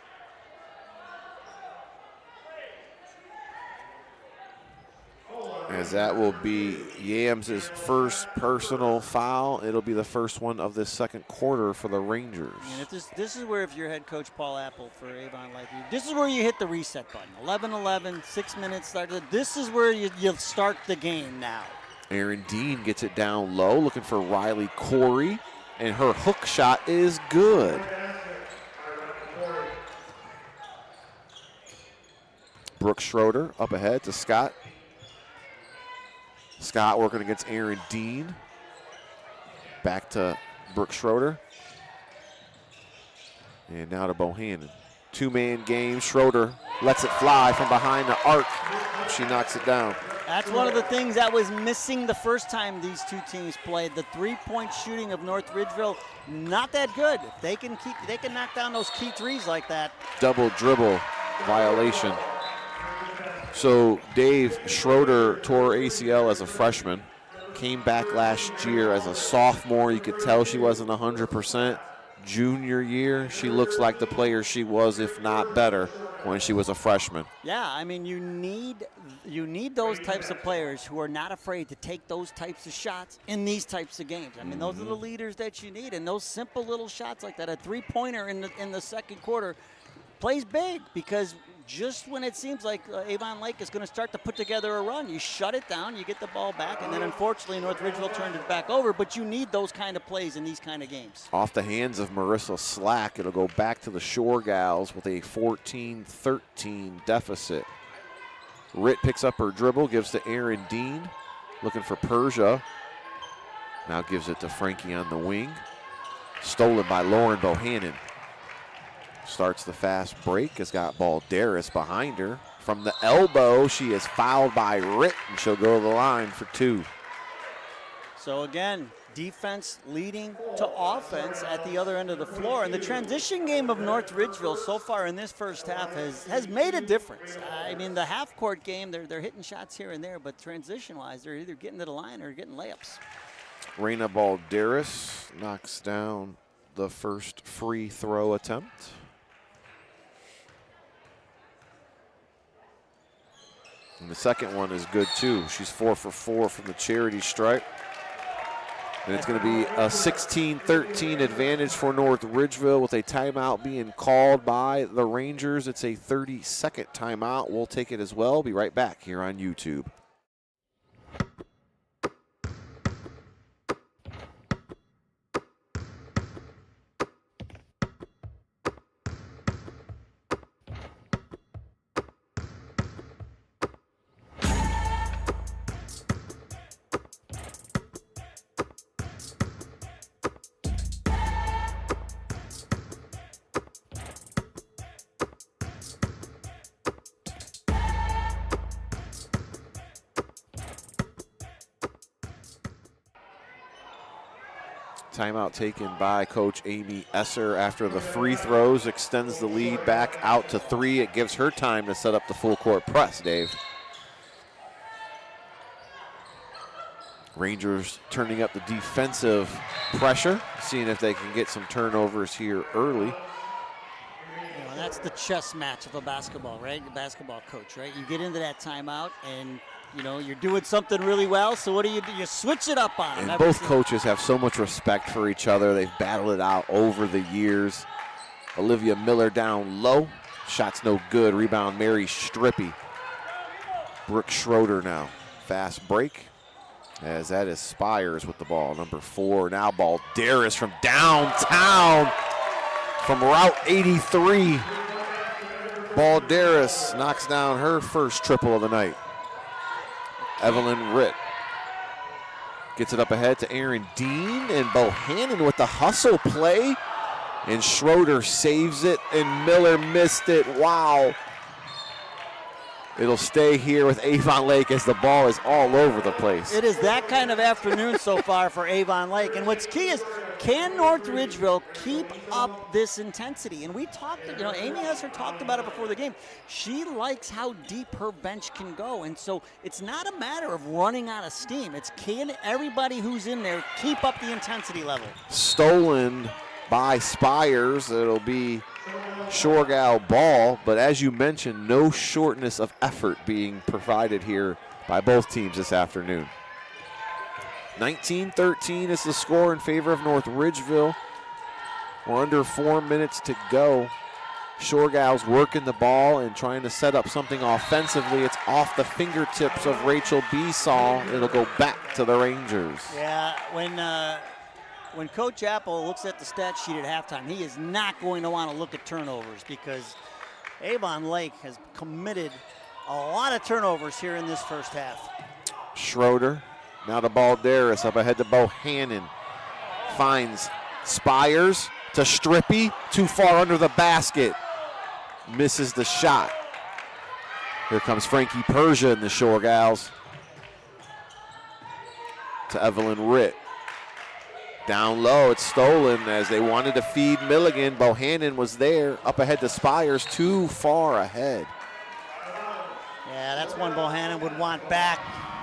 As that will be Yams' first personal foul. It'll be the first one of this second quarter for the Rangers. And if this is where, if you're head coach Paul Apple for Avon, this is where you hit the reset button. 11-11, 6 minutes started. This is where you start the game now. Erin Dean gets it down low, looking for Riley Corey, and her hook shot is good. Brooke Schroeder up ahead to Scott. Scott working against Erin Dean. Back to Brooke Schroeder. And now to Bohannon. Two-man game. Schroeder lets it fly from behind the arc. She knocks it down. That's one of the things that was missing the first time these two teams played. The three-point shooting of North Ridgeville, not that good. If they can knock down those key threes like that. Double dribble violation. So Dave, Schroeder tore ACL as a freshman. Came back last year as a sophomore. You could tell she wasn't 100%. Junior year, she looks like the player she was, if not better, when she was a freshman. Yeah, I mean, you need those types of players who are not afraid to take those types of shots in these types of games. I mean, those are the leaders that you need, and those simple little shots like that, a three-pointer in the second quarter, plays big, because just when it seems like Avon Lake is going to start to put together a run, you shut it down, you get the ball back, and then unfortunately North Ridgeville turned it back over, but you need those kind of plays in these kind of games. Off the hands of Marissa Slack, it'll go back to the Shore Gals with a 14-13 deficit. Ritt picks up her dribble, gives to Erin Dean, looking for Persia. Now gives it to Frankie on the wing. Stolen by Lauren Bohannon. Starts the fast break, has got Balderas behind her. From the elbow, she is fouled by Ritt, and she'll go to the line for two. So again, defense leading to offense at the other end of the floor. And the transition game of North Ridgeville so far in this first half has made a difference. I mean, the half-court game, they're hitting shots here and there, but transition-wise, they're either getting to the line or getting layups. Reina Balderas knocks down the first free throw attempt. And the second one is good too. She's 4 for 4 from the charity stripe. And it's going to be a 16-13 advantage for North Ridgeville with a timeout being called by the Rangers. It's a 30-second timeout. We'll take it as well. Be right back here on YouTube. Timeout taken by Coach Amy Esser after the free throws, extends the lead back out to 3. It gives her time to set up the full court press, Dave. Rangers turning up the defensive pressure, seeing if they can get some turnovers here early. You know, that's the chess match of a basketball, right? The basketball coach, right? You get into that timeout and you know, you're doing something really well, so what do? You switch it up on them. And both coaches have so much respect for each other. They've battled it out over the years. Olivia Miller down low. Shot's no good. Rebound, Mary Strippy. Brooke Schroeder now. Fast break. As that is Spires with the ball. Number 4. Now Balderas from downtown. From Route 83. Balderas knocks down her first triple of the night. Evelyn Ritt gets it up ahead to Erin Dean, and Bohannon with the hustle play. And Schroeder saves it, and Miller missed it. Wow. It'll stay here with Avon Lake as the ball is all over the place. It is that kind of afternoon so far for Avon Lake. And what's key is, can North Ridgeville keep up this intensity? And we talked, you know, Amy Esser talked about it before the game. She likes how deep her bench can go. And so it's not a matter of running out of steam. It's can everybody who's in there keep up the intensity level? Stolen by Spires. It'll be Shoregal ball, but as you mentioned, no shortness of effort being provided here by both teams this afternoon. 19-13 is the score in favor of North Ridgeville. We're under 4 minutes to go. Shoregal's working the ball and trying to set up something offensively. It's off the fingertips of Rachel Besall. It'll go back to the Rangers. Yeah, when Coach Apple looks at the stat sheet at halftime, he is not going to want to look at turnovers, because Avon Lake has committed a lot of turnovers here in this first half. Schroeder, now to Balderas, up ahead to Bohannon. finds Spires to Strippy, too far under the basket. Misses the shot. Here comes Frankie Persia and the Shore Gals. To Evelyn Ritt. Down low, it's stolen as they wanted to feed Milligan. Bohannon was there, up ahead to Spires, too far ahead. Yeah, that's one Bohannon would want back.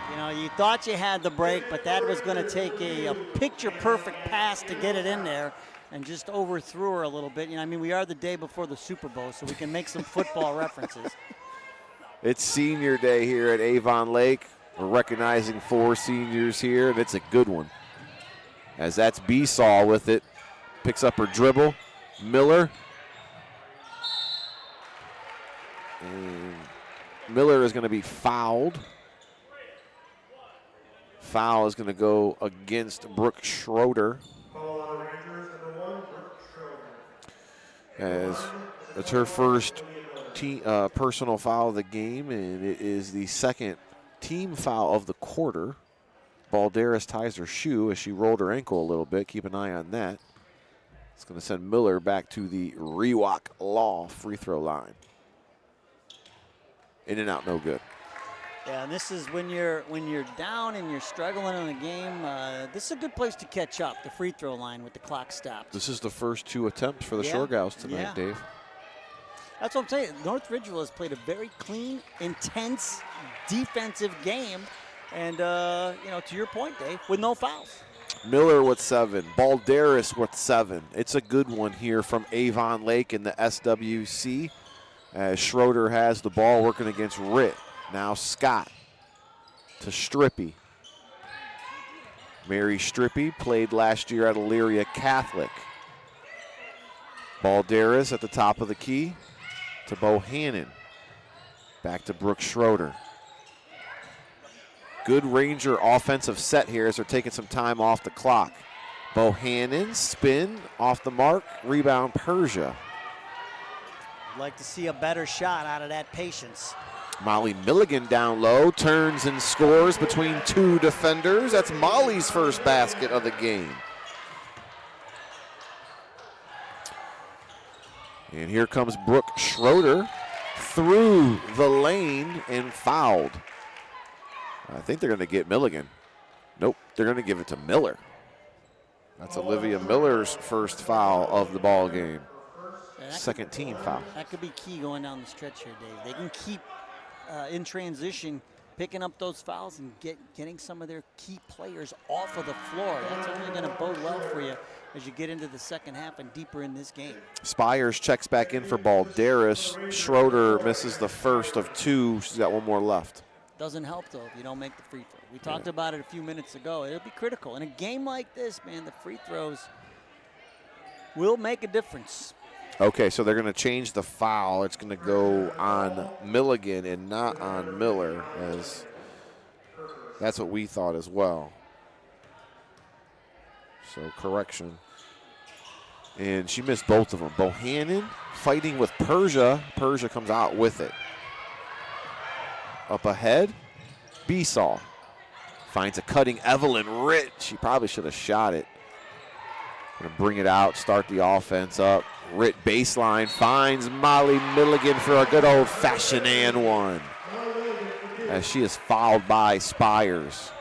You know, you thought you had the break, but that was going to take a picture-perfect pass to get it in there, and just overthrew her a little bit. You know, I mean, we are the day before the Super Bowl, so we can make some football references. It's senior day here at Avon Lake. We're recognizing 4 seniors here, and it's a good one. As that's Besaw with it. Picks up her dribble. Miller. And Miller is going to be fouled. Foul is going to go against Brooke Schroeder. As it's her first personal foul of the game, and it is the second team foul of the quarter. Balderas ties her shoe as she rolled her ankle a little bit. Keep an eye on that. It's going to send Miller back to the Rewalk Law free throw line. In and out, no good. Yeah, and this is when you're down and you're struggling in a game. This is a good place to catch up. The free throw line with the clock stopped. This is the first 2 attempts for the Shore Gals tonight, Dave. That's what I'm saying. North Ridgeville has played a very clean, intense defensive game. And, you know, to your point, Dave, with no fouls. Miller with 7. Balderas with 7. It's a good one here from Avon Lake in the SWC. As Schroeder has the ball working against Ritt. Now Scott to Strippy. Mary Strippy played last year at Elyria Catholic. Balderas at the top of the key to Bohannon. Back to Brooke Schroeder. Good Ranger offensive set here as they're taking some time off the clock. Bohannon, spin, off the mark, rebound Persia. I'd like to see a better shot out of that patience. Molly Milligan down low, turns and scores between 2 defenders. That's Molly's first basket of the game. And here comes Brooke Schroeder through the lane and fouled. I think they're going to get Milligan. Nope, they're going to give it to Miller. That's Olivia Miller's first foul of the ball game. Second team foul. That could be key going down the stretch here, Dave. They can keep in transition, picking up those fouls and getting some of their key players off of the floor. That's only going to bode well for you as you get into the second half and deeper in this game. Spires checks back in for Balderas. Schroeder misses the first of 2. She's got 1 more left. Doesn't help, though, if you don't make the free throw. We talked about it a few minutes ago. It'll be critical. In a game like this, man, the free throws will make a difference. Okay, so they're going to change the foul. It's going to go on Milligan and not on Miller, as that's what we thought as well. So correction. And she missed both of them. Bohannon fighting with Persia. Persia comes out with it. Up ahead, Besaw finds a cutting Evelyn Ritt. She probably should have shot it. Gonna bring it out, start the offense up. Ritt baseline finds Molly Milligan for a good old-fashioned and one. As she is fouled by Spires.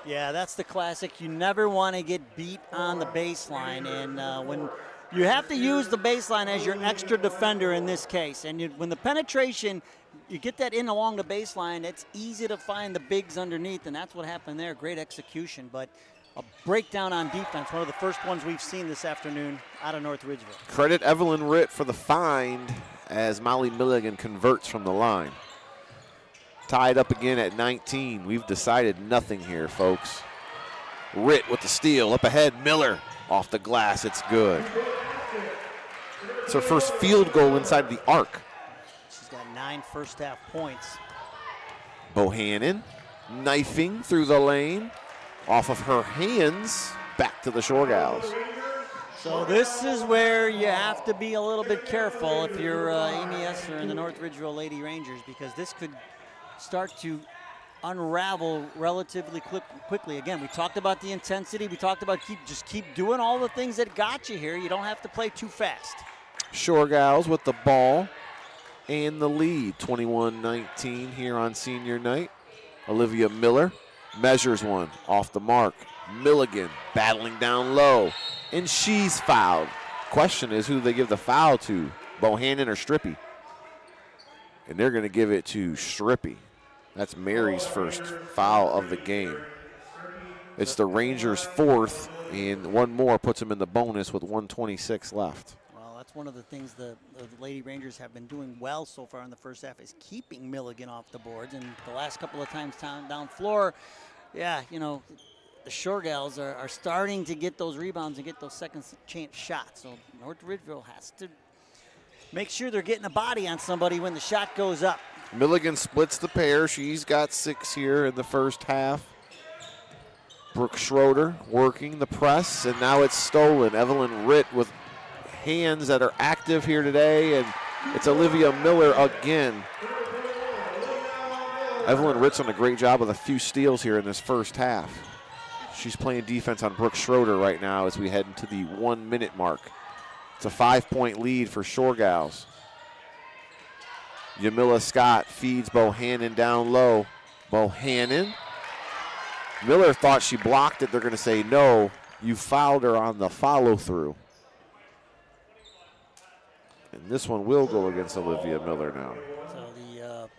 Yeah, that's the classic. You never want to get beat on the baseline, and when you have to use the baseline as your extra defender in this case, and when the penetration, you get that in along the baseline, it's easy to find the bigs underneath, and that's what happened there. Great execution, but a breakdown on defense, one of the first ones we've seen this afternoon out of North Ridgeville. Credit Evelyn Ritt for the find as Molly Milligan converts from the line. Tied up again at 19. We've decided nothing here, folks. Ritt with the steal. Up ahead, Miller off the glass. It's good. It's her first field goal inside the arc. She's got 9 first-half points. Bohannon knifing through the lane. Off of her hands, back to the Shore Gals. So this is where you have to be a little bit careful if you're Amy Esser and the North Ridgeville Lady Rangers, because this could start to unravel relatively quickly. Again, we talked about the intensity. We talked about keep doing all the things that got you here. You don't have to play too fast. Shore Gals with the ball and the lead, 21-19 here on senior night. Olivia Miller measures one off the mark. Milligan battling down low, and she's fouled. Question is who they give the foul to, Bohannon or Strippy? And they're going to give it to Strippy. That's Mary's first foul of the game. It's the Rangers' fourth, and one more puts them in the bonus with 1:26 left. Well, that's one of the things the Lady Rangers have been doing well so far in the first half is keeping Milligan off the boards. And the last couple of times down floor, yeah, you know, the Shore Gals are starting to get those rebounds and get those second chance shots. So North Ridgeville has to make sure they're getting a body on somebody when the shot goes up. Milligan splits the pair. She's got 6 here in the first half. Brooke Schroeder working the press, and now it's stolen. Evelyn Ritt with hands that are active here today, and it's Olivia Miller again. Evelyn Ritt's done a great job with a few steals here in this first half. She's playing defense on Brooke Schroeder right now as we head into the 1 minute mark. It's a 5-point lead for Shore Gals. Yamila Scott feeds Bohannon down low. Bohannon. Miller thought she blocked it. They're going to say, no, you fouled her on the follow through. And this one will go against Olivia Miller now. So the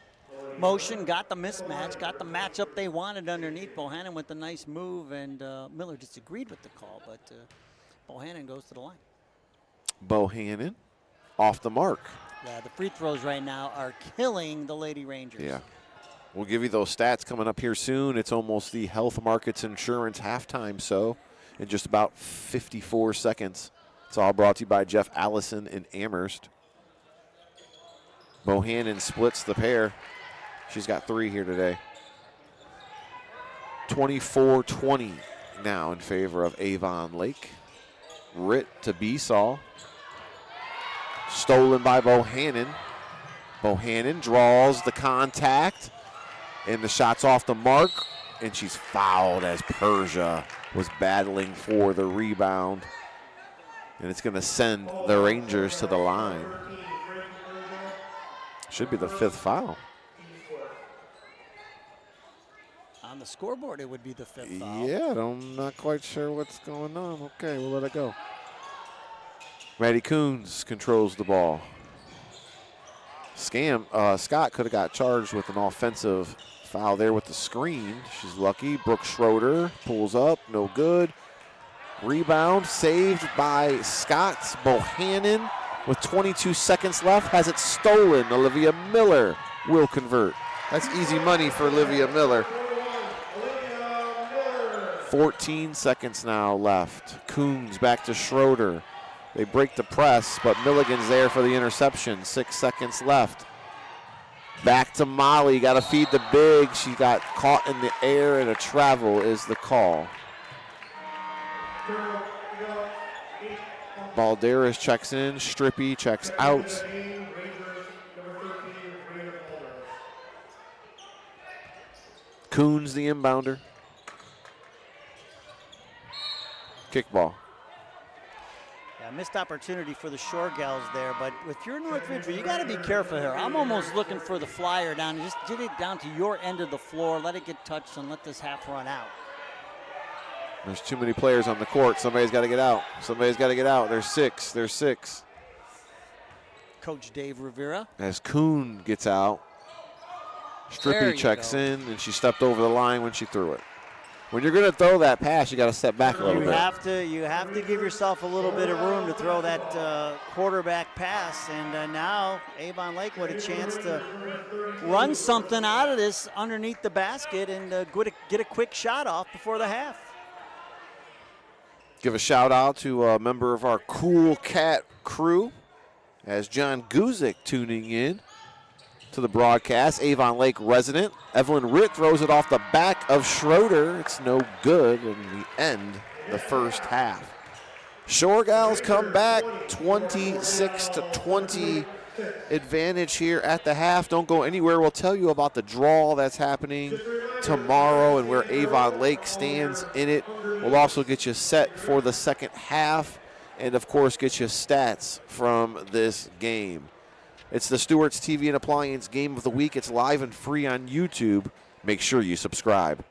motion got the mismatch, got the matchup they wanted underneath. Bohannon with the nice move, and Miller disagreed with the call, but Bohannon goes to the line. Bohannon off the mark. Yeah, the free throws right now are killing the Lady Rangers. Yeah. We'll give you those stats coming up here soon. It's almost the Health Markets Insurance halftime, so in just about 54 seconds. It's all brought to you by Jeff Allison in Amherst. Bohannon splits the pair. She's got 3 here today. 24-20 now in favor of Avon Lake. Ritt to Besaw. Stolen by Bohannon. Bohannon draws the contact, and the shot's off the mark, and she's fouled as Persia was battling for the rebound. And it's going to send the Rangers to the line. Should be the 5th foul. On the scoreboard, it would be the 5th foul. Yeah, I'm not quite sure what's going on. Okay, we'll let it go. Maddie Coons controls the ball. Scott could have got charged with an offensive foul there with the screen. She's lucky. Brooke Schroeder pulls up, no good. Rebound saved by Scott. Bohannon with 22 seconds left has it stolen. Olivia Miller will convert. That's easy money for Olivia Miller. 14 seconds now left. Coons back to Schroeder. They break the press, but Milligan's there for the interception. 6 seconds left. Back to Molly. Got to feed the big. She got caught in the air, and a travel is the call. Balderas checks in. Strippy checks out. Coons the inbounder. Kickball. Missed opportunity for the Shore Gals there, but with your North Ridgeville, you got to be careful here. I'm almost looking for the flyer down. Just get it down to your end of the floor, let it get touched, and let this half run out. There's too many players on the court. Somebody's got to get out. Somebody's got to get out. There's 6. There's 6. Coach Dave Rivera. As Kuhn gets out, Strippy checks in, and she stepped over the line when she threw it. When you're going to throw that pass, you got to step back a little bit. You have to give yourself a little bit of room to throw that quarterback pass. And now Avon Lake with a chance to run something out of this underneath the basket and get a quick shot off before the half. Give a shout out to a member of our Cool Cat crew as John Guzik tuning in to the broadcast. Avon Lake resident. Evelyn Ritt throws it off the back of Schroeder. It's no good, and we end the first half. Shore Gals come back 26-20 advantage here at the half. Don't go anywhere. We'll tell you about the draw that's happening tomorrow and where Avon Lake stands in it. We'll also get you set for the second half and, of course, get you stats from this game. It's the Stewart's TV and Appliance Game of the Week. It's live and free on YouTube. Make sure you subscribe.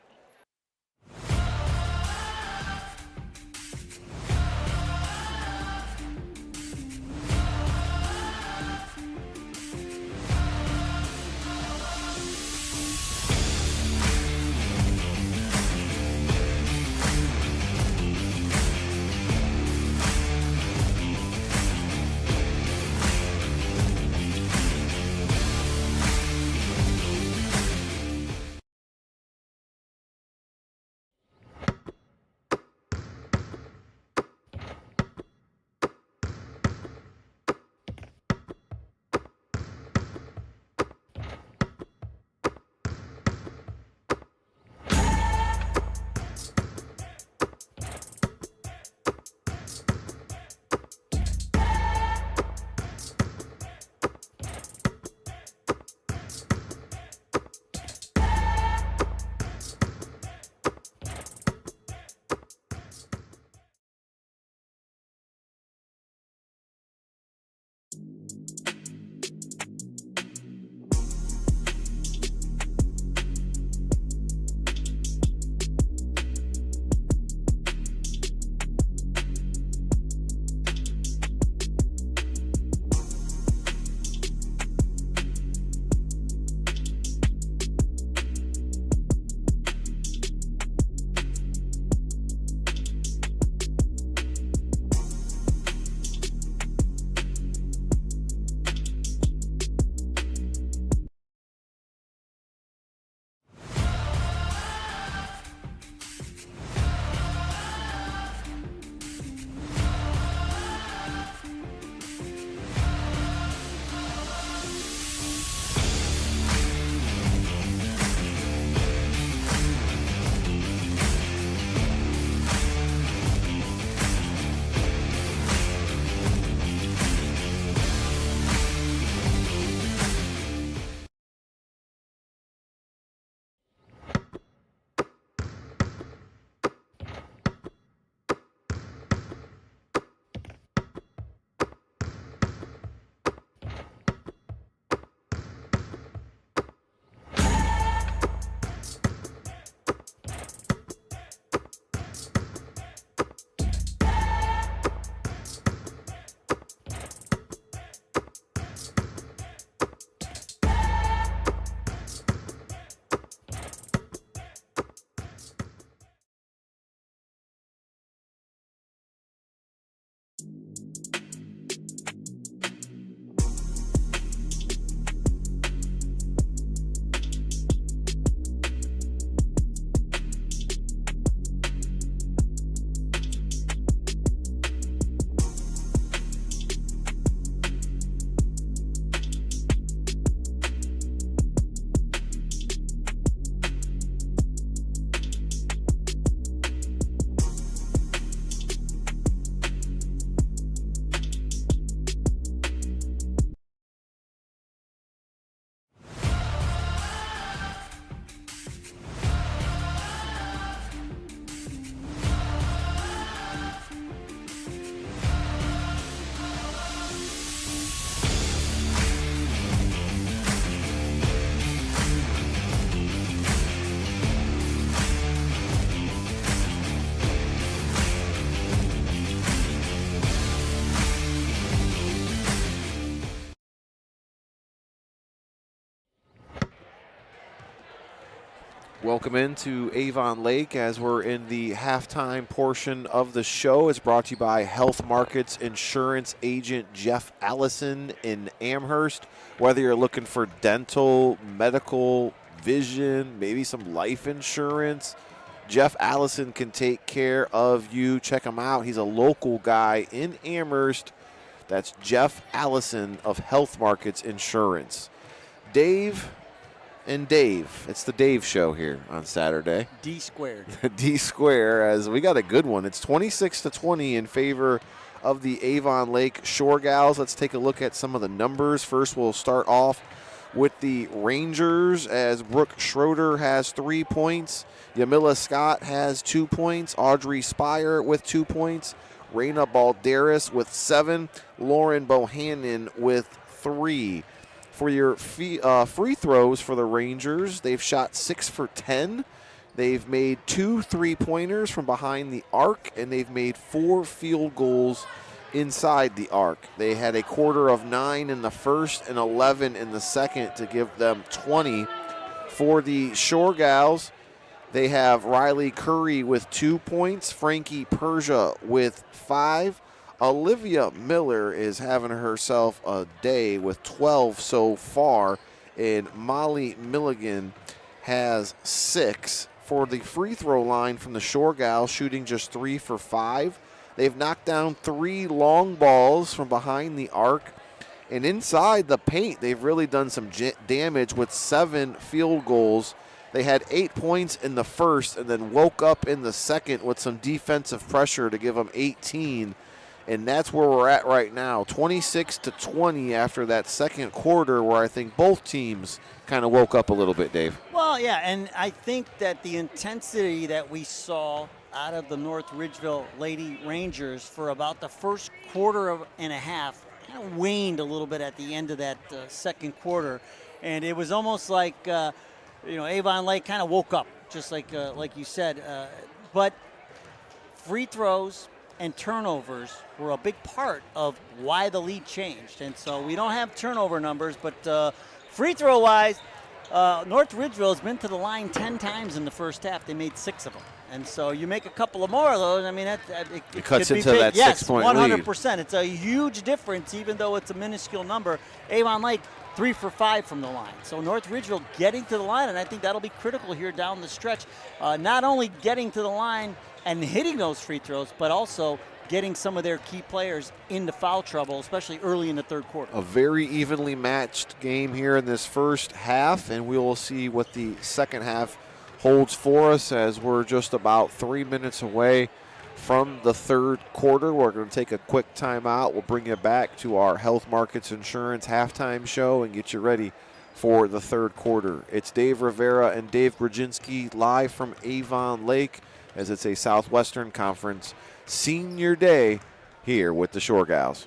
Welcome into Avon Lake as we're in the halftime portion of the show. It's brought to you by Health Markets Insurance Agent Jeff Allison in Amherst. Whether you're looking for dental, medical, vision, maybe some life insurance, Jeff Allison can take care of you. Check him out. He's a local guy in Amherst. That's Jeff Allison of Health Markets Insurance. Dave and Dave. It's the Dave show here on Saturday. D squared. D square, as we got a good one. It's 26-20 in favor of the Avon Lake Shore Gals. Let's take a look at some of the numbers. First, we'll start off with the Rangers, as Brooke Schroeder has 3 points. Yamila Scott has 2 points. Audrey Spire with 2 points. Raina Balderas with 7. Lauren Bohannon with 3. For your free throws for the Rangers, they've shot 6 for 10. They've made 2 3-pointers from behind the arc, and they've made 4 field goals inside the arc. They had a quarter of 9 in the first and 11 in the second to give them 20. For the Shore Gals, they have Riley Curry with 2 points, Frankie Persia with 5. Olivia Miller is having herself a day with 12 so far, and Molly Milligan has 6. For the free throw line from the Shore Gals, shooting just 3 for 5. They've knocked down 3 long balls from behind the arc. And inside the paint, they've really done some damage with 7 field goals. They had 8 points in the first and then woke up in the second with some defensive pressure to give them 18. And that's where we're at right now, 26-20 after that second quarter, where I think both teams kind of woke up a little bit, Dave. Well, yeah, and I think that the intensity that we saw out of the North Ridgeville Lady Rangers for about the first quarter and a half kind of waned a little bit at the end of that second quarter. And it was almost like, Avon Lake kind of woke up, just like you said. But free throws and turnovers were a big part of why the lead changed. And so we don't have turnover numbers, but free throw-wise, North Ridgeville has been to the line 10 times in the first half. They made 6 of them. And so you make a couple of more of those, I mean, it cuts could into be big. that yes, 6-point lead. 100%. It's a huge difference, even though it's a minuscule number. Avon Lake, 3 for 5 from the line. So North Ridgeville getting to the line, and I think that'll be critical here down the stretch. Not only getting to the line and hitting those free throws, but also getting some of their key players into foul trouble, especially early in the third quarter. A very evenly matched game here in this first half, and we will see what the second half holds for us, as we're just about 3 minutes away from the third quarter. We're going to take a quick timeout. We'll bring you back to our Health Markets Insurance halftime show and get you ready for the third quarter. It's Dave Rivera and Dave Brzezinski live from Avon Lake, as it's a Southwestern Conference Senior Day here with the Shore Gals.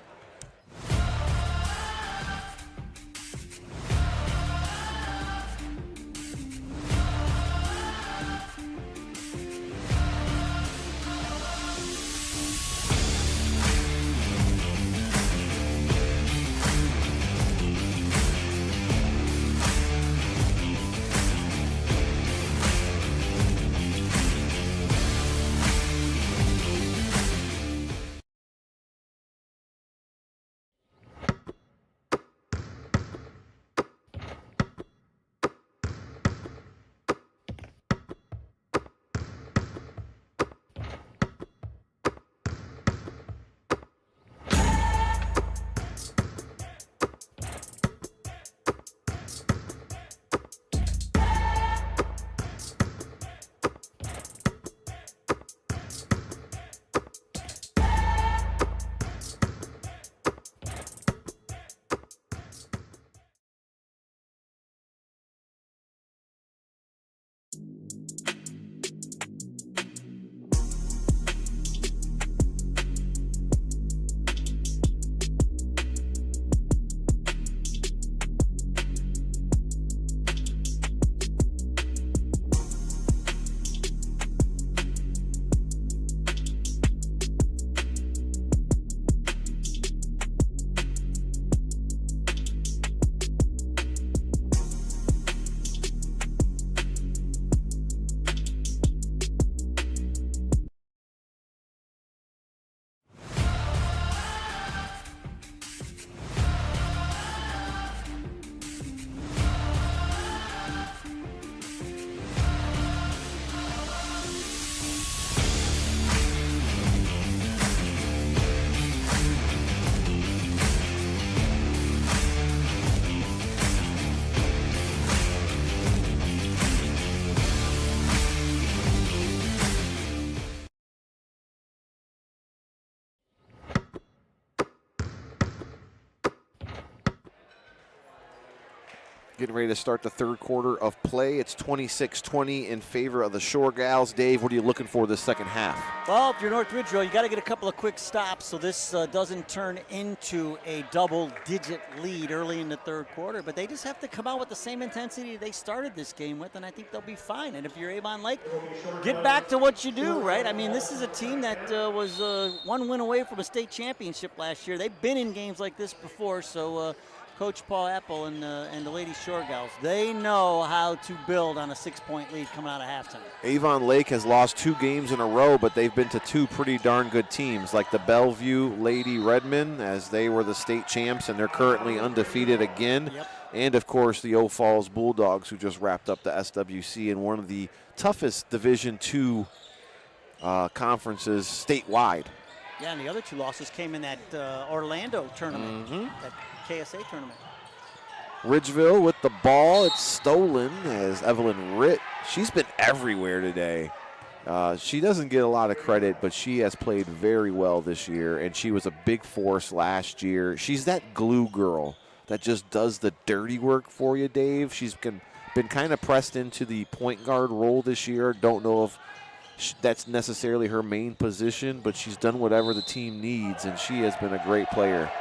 Getting ready to start the third quarter of play. It's 26-20 in favor of the Shore Gals. Dave, what are you looking for this second half? Well, if you're North Ridgeville, you got to get a couple of quick stops so this doesn't turn into a double-digit lead early in the third quarter. But they just have to come out with the same intensity they started this game with, and I think they'll be fine. And if you're Avon Lake, get back to what you do, right? I mean, this is a team that was one win away from a state championship last year. They've been in games like this before, so Coach Paul Apple and the Lady Shore Gals, they know how to build on a 6-point lead coming out of halftime. Avon Lake has lost 2 games in a row, but they've been to 2 pretty darn good teams, like the Bellevue Lady Redmen, as they were the state champs, and they're currently undefeated again. Yep. And, of course, the Oak Falls Bulldogs, who just wrapped up the SWC in one of the toughest Division II conferences statewide. Yeah, and the other 2 losses came in that Orlando tournament, that KSA tournament. Ridgeville with the ball. It's stolen as Evelyn Ritt. She's been everywhere today. She doesn't get a lot of credit, but she has played very well this year, and she was a big force last year. She's that glue girl that just does the dirty work for you, Dave. She's been kind of pressed into the point guard role this year. Don't know if that's necessarily her main position, but she's done whatever the team needs, and she has been a great player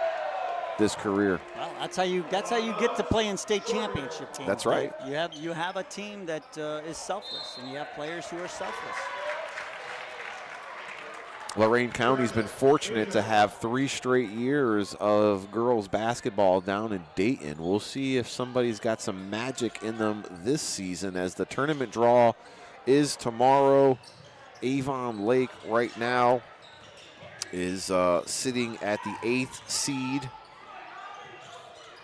this career. Well, that's how you get to play in state championship teams. That's right. You have a team that is selfless, and you have players who are selfless. Lorain County's been fortunate to have 3 straight years of girls basketball down in Dayton. We'll see if somebody's got some magic in them this season, as the tournament draw is tomorrow. Avon Lake right now is sitting at the 8th seed.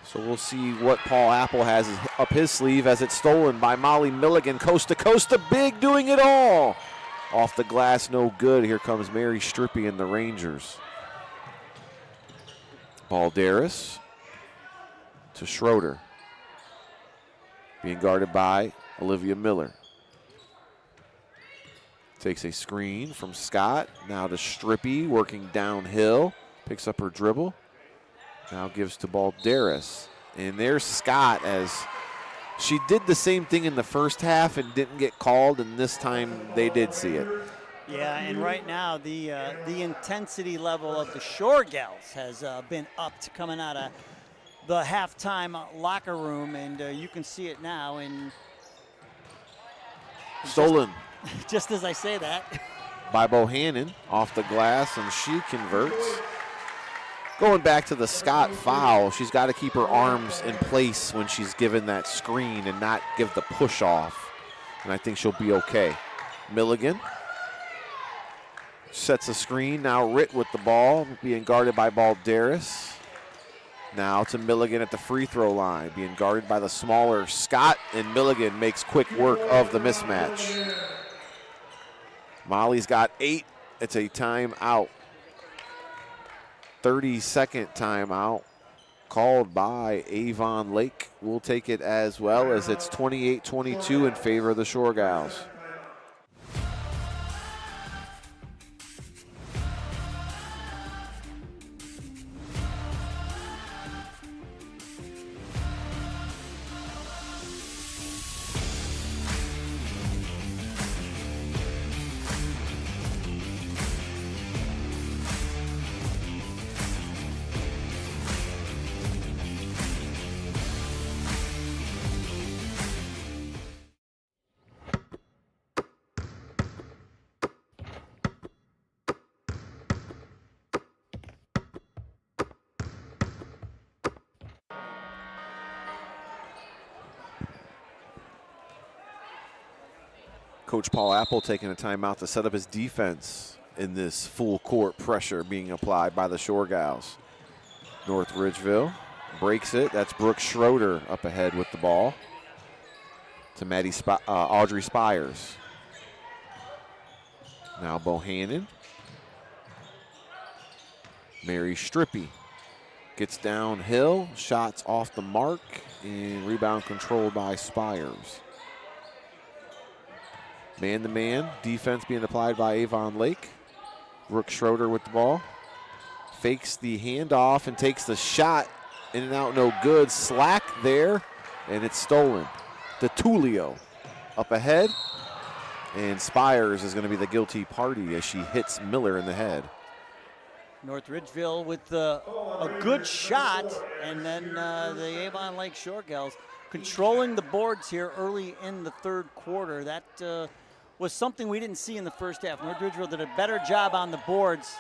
So we'll see what Paul Apple has up his sleeve, as it's stolen by Molly Milligan. Coast to coast, the big doing it all. Off the glass, no good. Here comes Mary Strippy and the Rangers. Balderas to Schroeder. Being guarded by Olivia Miller. Takes a screen from Scott. Now to Strippy, working downhill. Picks up her dribble. Now gives to Balderas. And there's Scott, as she did the same thing in the first half and didn't get called, and this time they did see it. Yeah, and right now the intensity level of the Shore Gals has been upped coming out of the halftime locker room, and you can see it now. And Stolen. Just as I say that. By Bohannon off the glass, and she converts. Going back to the Scott foul, she's got to keep her arms in place when she's given that screen and not give the push off. And I think she'll be okay. Milligan sets a screen. Now Ritt with the ball, being guarded by Balderas. Now to Milligan at the free throw line, being guarded by the smaller Scott, and Milligan makes quick work of the mismatch. Molly's got 8. It's a timeout. 30-second timeout called by Avon Lake. We'll take it as well, as it's 28-22 in favor of the Shore Gals. Coach Paul Apple taking a timeout to set up his defense in this full court pressure being applied by the Shore Gals. North Ridgeville breaks it. That's Brooke Schroeder up ahead with the ball to Audrey Spires. Now Bohannon. Mary Strippy gets downhill, shots off the mark, and rebound controlled by Spires. Man-to-man, defense being applied by Avon Lake. Brooke Schroeder with the ball. Fakes the handoff and takes the shot. In and out, no good. Slack there. and it's stolen. DeTulio up ahead, and Spires is going to be the guilty party as she hits Miller in the head. North Ridgeville with a good shot, and then the Avon Lake Shore Gals controlling the boards here early in the third quarter. That was something we didn't see in the first half. North Ridgeville did a better job on the boards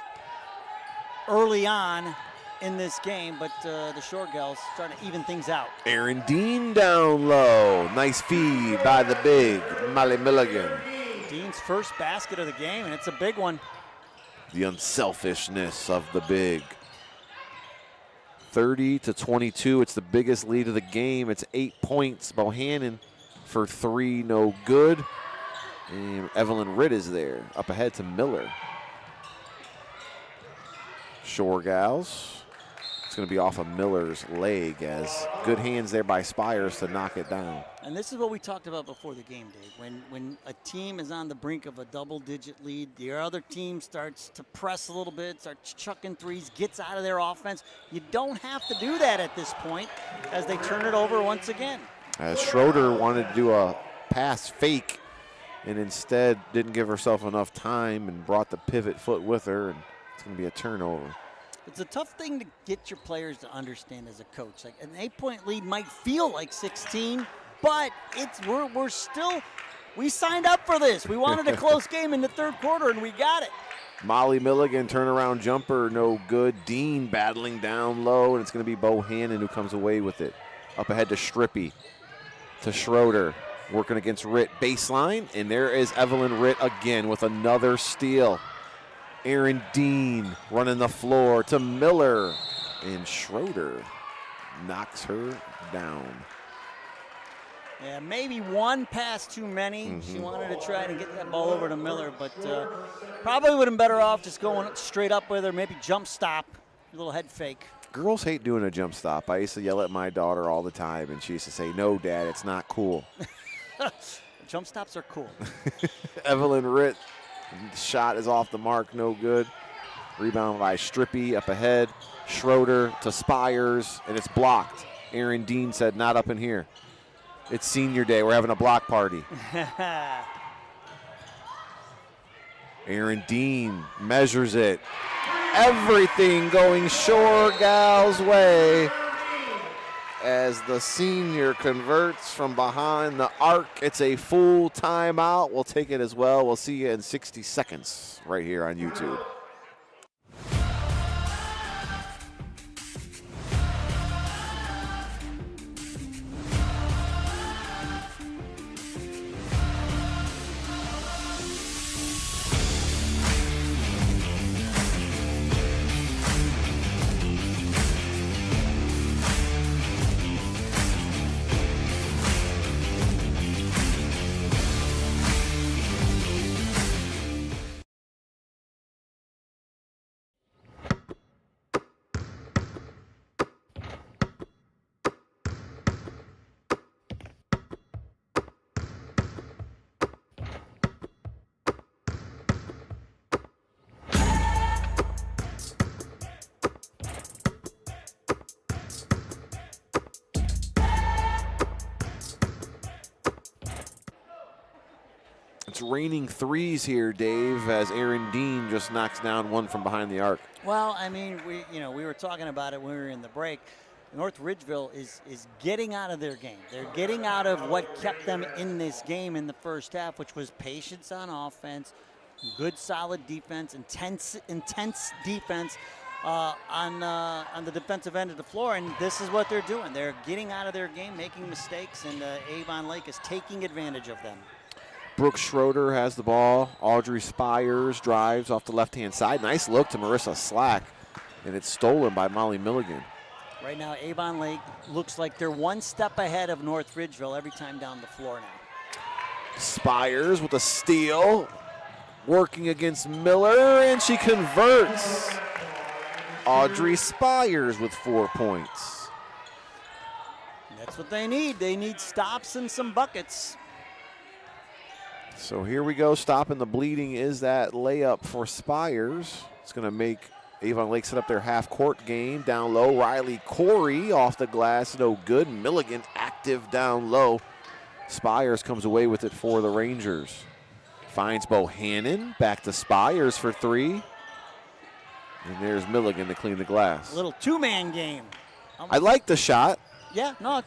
early on in this game, but the Shore Gals starting to even things out. Aaron Dean down low. Nice feed by the big Molly Milligan. Dean's first basket of the game, and it's a big one. The unselfishness of the big. 30-22, it's the biggest lead of the game. It's 8 points. Bohannon for 3, no good. And Evelyn Ritt is there, up ahead to Miller. Shore Gals. It's going to be off of Miller's leg, as good hands there by Spires to knock it down. And this is what we talked about before the game, Dave. When a team is on the brink of a double-digit lead, the other team starts to press a little bit, starts chucking threes, gets out of their offense. You don't have to do that at this point as they turn it over once again. As Schroeder wanted to do a pass fake and instead didn't give herself enough time and brought the pivot foot with her, and it's going to be a turnover. It's a tough thing to get your players to understand as a coach. Like an 8-point lead might feel like 16, but we signed up for this. We wanted a close game in the third quarter, and we got it. Molly Milligan, turnaround jumper, no good. Dean battling down low, and it's going to be Bohannon who comes away with it. Up ahead to Strippy, to Schroeder, working against Ritt. Baseline, and there is Evelyn Ritt again with another steal. Aaron Dean running the floor to Miller, and Schroeder knocks her down. Yeah, maybe one pass too many. She wanted to try to get that ball over to Miller, but probably would have been better off just going straight up with her, maybe jump stop, a little head fake. Girls hate doing a jump stop. I used to yell at my daughter all the time, and she used to say, "No, Dad, it's not cool." Jump stops are cool. Evelyn Ritt. Shot is off the mark, no good. Rebound by Strippy up ahead. Schroeder to Spires, and it's blocked. Aaron Dean said, "Not up in here. It's senior day. We're having a block party." Aaron Dean measures it. Everything going Shore Gals' way as the senior converts from behind the arc. It's a full timeout. We'll take it as well. We'll see you in 60 seconds right here on YouTube. It's raining threes here, Dave, as Aaron Dean just knocks down one from behind the arc. Well, I mean, we were talking about it when we were in the break. North Ridgeville is getting out of their game. They're getting out of what kept them in this game in the first half, which was patience on offense, good solid defense, intense defense on the defensive end of the floor, and this is what they're doing. They're getting out of their game, making mistakes, and Avon Lake is taking advantage of them. Brooke Schroeder has the ball. Audrey Spires drives off the left-hand side. Nice look to Marissa Slack, and it's stolen by Molly Milligan. Right now, Avon Lake looks like they're one step ahead of North Ridgeville every time down the floor now. Spires with a steal, working against Miller, and she converts. Audrey Spires with 4 points. That's what they need. They need stops and some buckets. So here we go. Stopping the bleeding is that layup for Spires. It's going to make Avon Lake set up their half-court game. Down low, Riley Corey off the glass, no good. Milligan active effective down low. Spires comes away with it for the Rangers. Finds Bohannon, back to Spires for 3. And there's Milligan to clean the glass. A little two-man game. I like the shot. Yeah, no,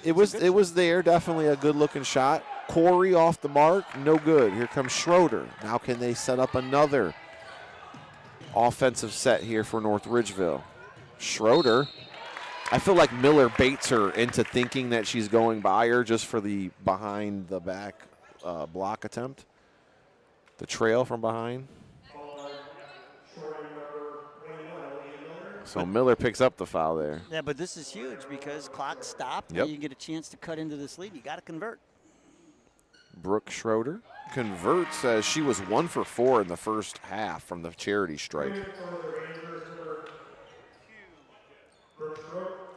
It was there, definitely a good-looking shot. Corey off the mark, no good. Here comes Schroeder. Now can they set up another offensive set here for North Ridgeville? Schroeder. I feel like Miller baits her into thinking that she's going by her just for the behind-the-back block attempt. The trail from behind. So Miller picks up the foul there. Yeah, but this is huge because clock stopped. Yep. And you get a chance to cut into this lead. You got to convert. Brooke Schroeder converts as she was 1 for 4 in the first half from the charity strike.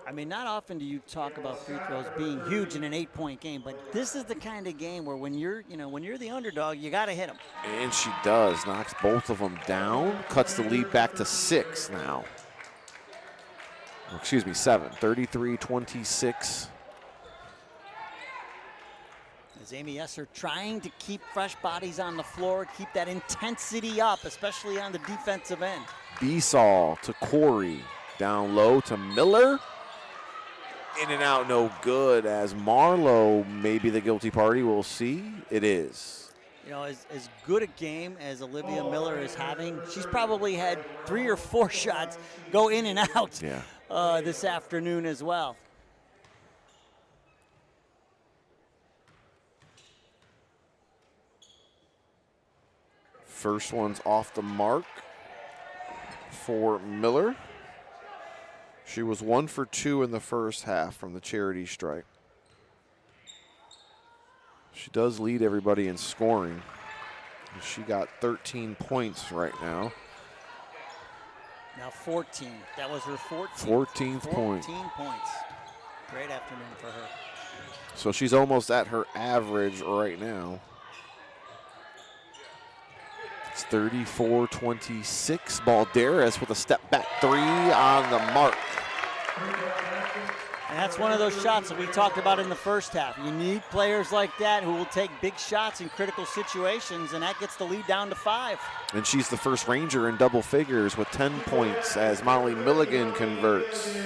I mean, not often do you talk about free throws being huge in an 8-point game, but this is the kind of game where when you're the underdog, you got to hit them. And she does, knocks both of them down, cuts the lead back to 6 now. Excuse me, 7, 33-26. As Amy Esser trying to keep fresh bodies on the floor, keep that intensity up, especially on the defensive end. Beasall to Corey, down low to Miller. In and out, no good, as Marlowe may be the guilty party. We'll see. It is. You know, as good a game as Olivia Miller is having, she's probably had 3 or 4 shots go in and out this afternoon as well. First one's off the mark for Miller. She was 1 for 2 in the first half from the charity strike. She does lead everybody in scoring. She got 13 points right now. Now 14. That was her 14th 14th point. 14 points. Great afternoon for her. So she's almost at her average right now. It's 34-26. Balderas with a step back 3 on the mark. And that's one of those shots that we talked about in the first half. You need players like that who will take big shots in critical situations, and that gets the lead down to 5. And she's the first Ranger in double figures with 10 points as Molly Milligan converts.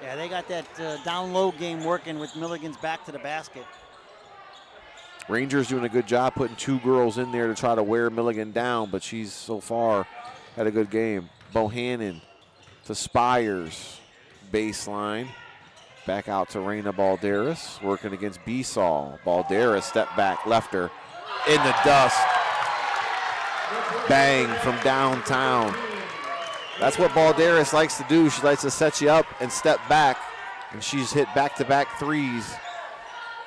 Yeah, they got that down low game working with Milligan's back to the basket. Rangers doing a good job putting 2 girls in there to try to wear Milligan down, but she's so far had a good game. Bohannon to Spires, baseline. Back out to Reina Balderas, working against Beasall. Balderas step back, left her in the dust. Bang from downtown. That's what Balderas likes to do. She likes to set you up and step back, and she's hit back-to-back threes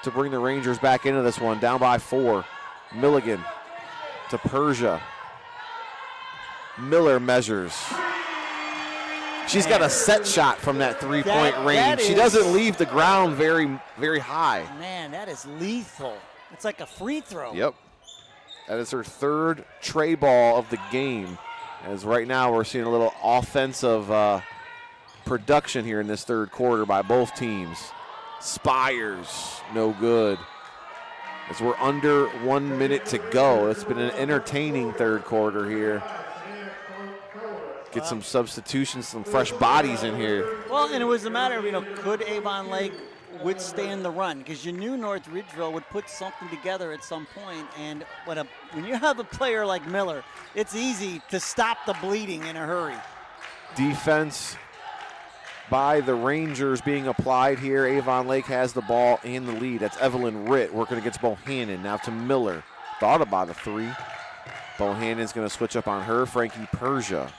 to bring the Rangers back into this one, down by 4. Milligan to Persia. Miller measures. She's got a set shot from that three-point range. She doesn't leave the ground very, very high. Man, that is lethal. It's like a free throw. Yep. That is her 3rd tray ball of the game. As right now we're seeing a little offensive production here in this 3rd quarter by both teams. Spires, no good. As we're under 1 minute to go. It's been an entertaining 3rd quarter here. Get some substitutions, some fresh bodies in here. Well, and it was a matter of, could Avon Lake withstand the run? Because you knew North Ridgeville would put something together at some point. And when you have a player like Miller, it's easy to stop the bleeding in a hurry. Defense by the Rangers being applied here. Avon Lake has the ball and the lead. That's Evelyn Ritt working against Bohannon. Now to Miller. Thought about a 3. Bohannon's going to switch up on her. Frankie Persia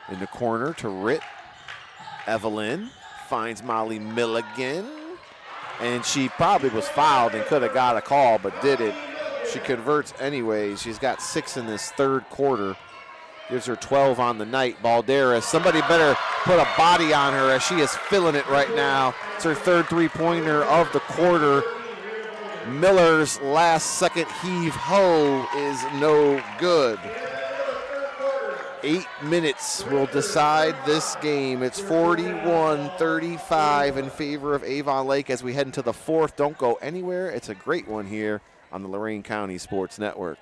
in the corner to Ritt. Evelyn finds Molly Milligan. And she probably was fouled and could have got a call, but did it. She converts anyway. She's got 6 in this 3rd quarter. Gives her 12 on the night. Balderas, somebody better put a body on her as she is feeling it right now. It's her 3rd three-pointer of the quarter. Miller's last second heave-ho is no good. 8 minutes will decide this game. It's 41-35 in favor of Avon Lake as we head into the fourth. Don't go anywhere. It's a great one here on the Lorain County Sports Network.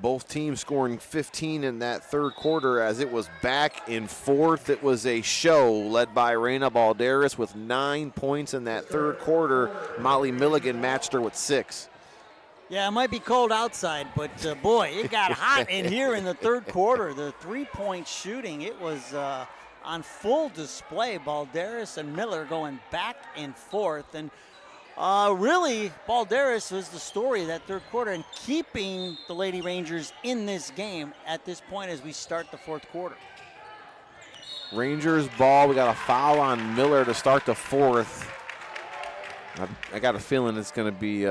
Both teams scoring 15 in that third quarter as it was back and forth. It was a show led by Reina Balderas with 9 points in that third quarter. Molly Milligan matched her with 6. Yeah, it might be cold outside, but boy, it got hot in here in the third quarter. The three-point shooting, it was on full display. Balderas and Miller going back and forth. And really, Balderas was the story of that third quarter and keeping the Lady Rangers in this game at this point as we start the fourth quarter. Rangers ball. We got a foul on Miller to start the fourth. I got a feeling it's going to be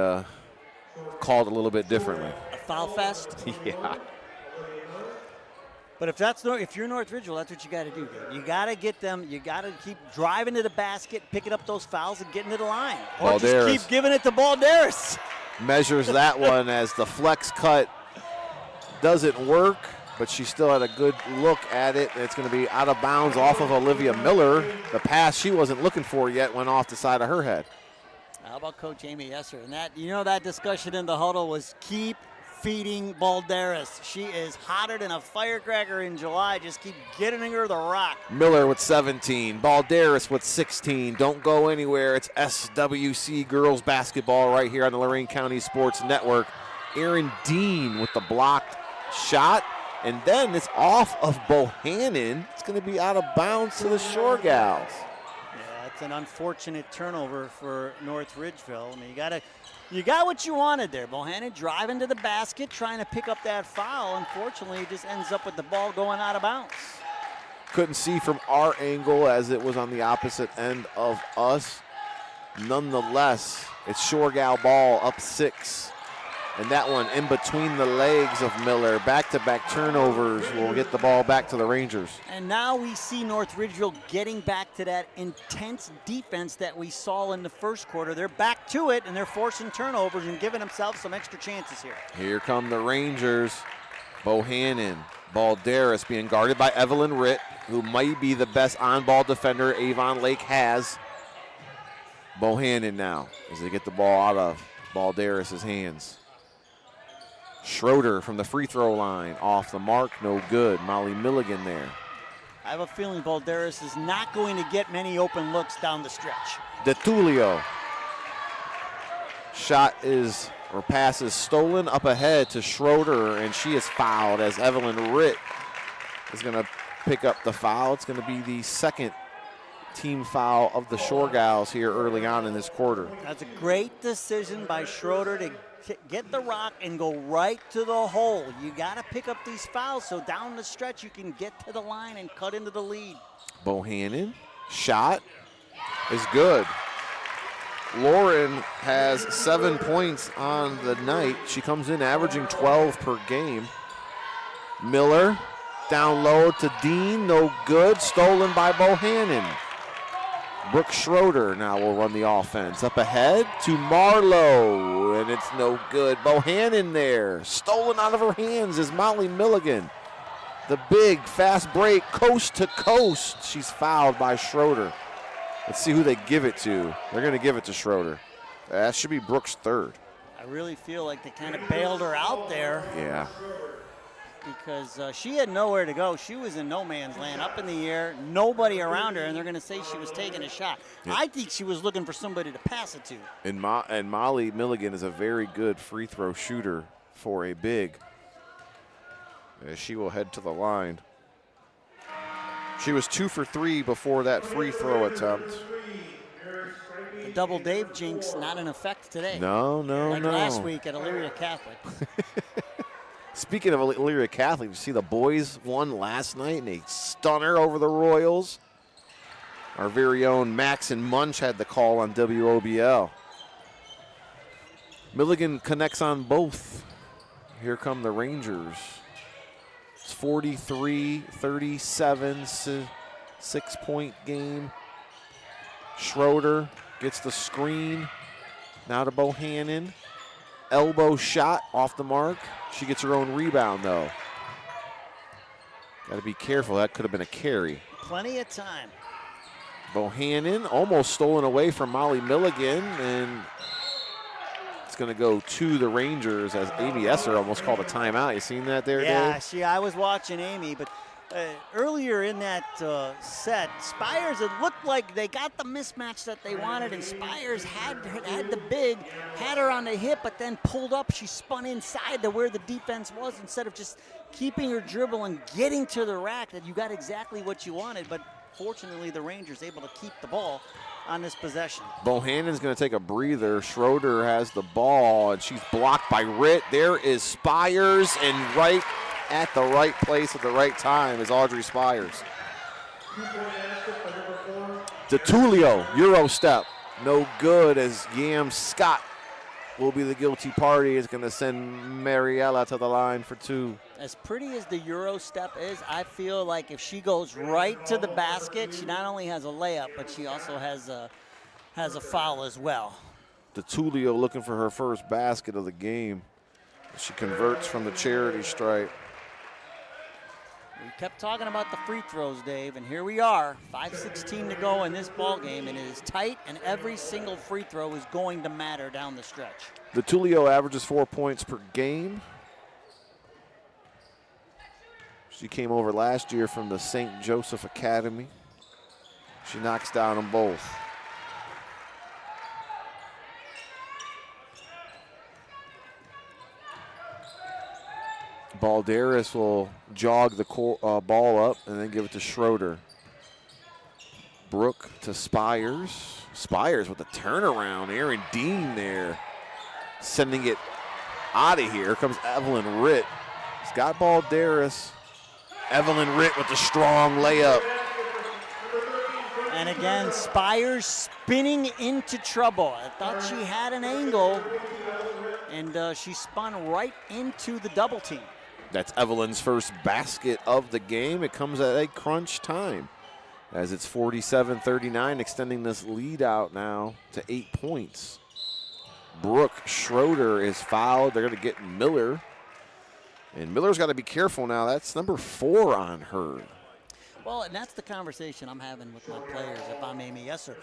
called a little bit differently. A foul fest? Yeah. But if you're North Ridgeville, that's what you got to do, dude. You got to get them. You got to keep driving to the basket, picking up those fouls, and getting to the line. Or Balderas just keep giving it to Balderas. measures that one as the flex cut doesn't work, but she still had a good look at it. It's going to be out of bounds off of Olivia Miller. The pass she wasn't looking for yet went off the side of her head. How about Coach Amy Esser? And that discussion in the huddle was keep feeding Balderas. She is hotter than a firecracker in July. Just keep getting her the rock. Miller with 17, Balderas with 16. Don't go anywhere. It's SWC girls basketball right here on the Lorain County Sports Network. Erin Dean with the blocked shot, and then it's off of Bohannon. It's going to be out of bounds to the Shore Gals. Yeah, it's an unfortunate turnover for North Ridgeville. I mean, you got what you wanted there. Bohannon driving to the basket, trying to pick up that foul. Unfortunately, it just ends up with the ball going out of bounds. Couldn't see from our angle as it was on the opposite end of us. Nonetheless, it's Shore Gal ball up 6. And that one in between the legs of Miller. Back-to-back turnovers will get the ball back to the Rangers. And now we see North Ridgeville getting back to that intense defense that we saw in the first quarter. They're back to it, and they're forcing turnovers and giving themselves some extra chances here. Here come the Rangers. Bohannon, Balderas being guarded by Evelyn Ritt, who might be the best on-ball defender Avon Lake has. Bohannon now as they get the ball out of Balderas' hands. Schroeder from the free throw line, off the mark, no good. Molly Milligan there. I have a feeling Balderas is not going to get many open looks down the stretch. DeTulio. Pass is stolen up ahead to Schroeder, and she is fouled as Evelyn Ritt is going to pick up the foul. It's going to be the second team foul of the Shore Gals here early on in this quarter. That's a great decision by Schroeder to get the rock and go right to the hole. You got to pick up these fouls so down the stretch you can get to the line and cut into the lead. Bohannon, shot is good. Lorain has 7 points on the night. She comes in averaging 12 per game. Miller down low to Dean, no good. Stolen by Bohannon. Brooke Schroeder now will run the offense. Up ahead to Marlowe, and it's no good. Bohannon there. Stolen out of her hands is Molly Milligan. The big fast break, coast to coast. She's fouled by Schroeder. Let's see who they give it to. They're going to give it to Schroeder. That should be Brooks' third. I really feel like they kind of bailed her out there. Yeah. Because she had nowhere to go. She was in no man's land, up in the air, nobody around her, and they're going to say she was taking a shot. Yeah. I think she was looking for somebody to pass it to. And Molly Milligan is a very good free throw shooter for a big. as she will head to the line. She was 2 for 3 before that free throw attempt. The double Dave jinx not in effect today. No. Like last week at Elyria Catholic. Speaking of Elyria Catholic, you see the boys won last night and a stunner over the Royals. Our very own Max and Munch had the call on WOBL. Milligan connects on both. Here come the Rangers. It's 43-37, 6-point game. Schroeder gets the screen. Now to Bohannon. Elbow shot off the mark. She gets her own rebound, though. Got to be careful. That could have been a carry. Plenty of time. Bohannon almost stolen away from Molly Milligan, and it's going to go to the Rangers as Amy Esser almost called a timeout. You seen that there, Yeah, Dave? I was watching Amy, but earlier in that set, Spires, it looked like they got the mismatch that they wanted, and Spires had the big, had her on the hip, but then pulled up. She spun inside to where the defense was instead of just keeping her dribble and getting to the rack. That you got exactly what you wanted, but fortunately the Rangers able to keep the ball on this possession. Bohannon's going to take a breather. Schroeder has the ball, and she's blocked by Ritt. There is Spires, and right at the right place at the right time is Audrey Spires. DeTulio, Euro step. No good, as Yam Scott will be the guilty party. It's going to send Mariella to the line for 2. As pretty as the Euro step is, I feel like if she goes right to the basket, she not only has a layup, but she also has a foul as well. DeTulio looking for her first basket of the game. She converts from the charity stripe. We kept talking about the free throws, Dave, and here we are, 5:16 to go in this ball game, and it is tight, and every single free throw is going to matter down the stretch. DeTulio averages 4 points per game. She came over last year from the St. Joseph Academy. She knocks down them both. Balderas will jog the ball up and then give it to Schroeder. Brooke to Spires. Spires with the turnaround. Aaron Dean there, sending it out of here. Here comes Evelyn Ritt. He's got Balderas. Evelyn Ritt with the strong layup. And again, Spires spinning into trouble. I thought she had an angle, and she spun right into the double team. That's Evelyn's first basket of the game. It comes at a crunch time as it's 47-39, extending this lead out now to 8 points. Brooke Schroeder is fouled. They're going to get Miller. And Miller's got to be careful now. That's number 4 on her. Well, and that's the conversation I'm having with my players if I'm Amy Esser.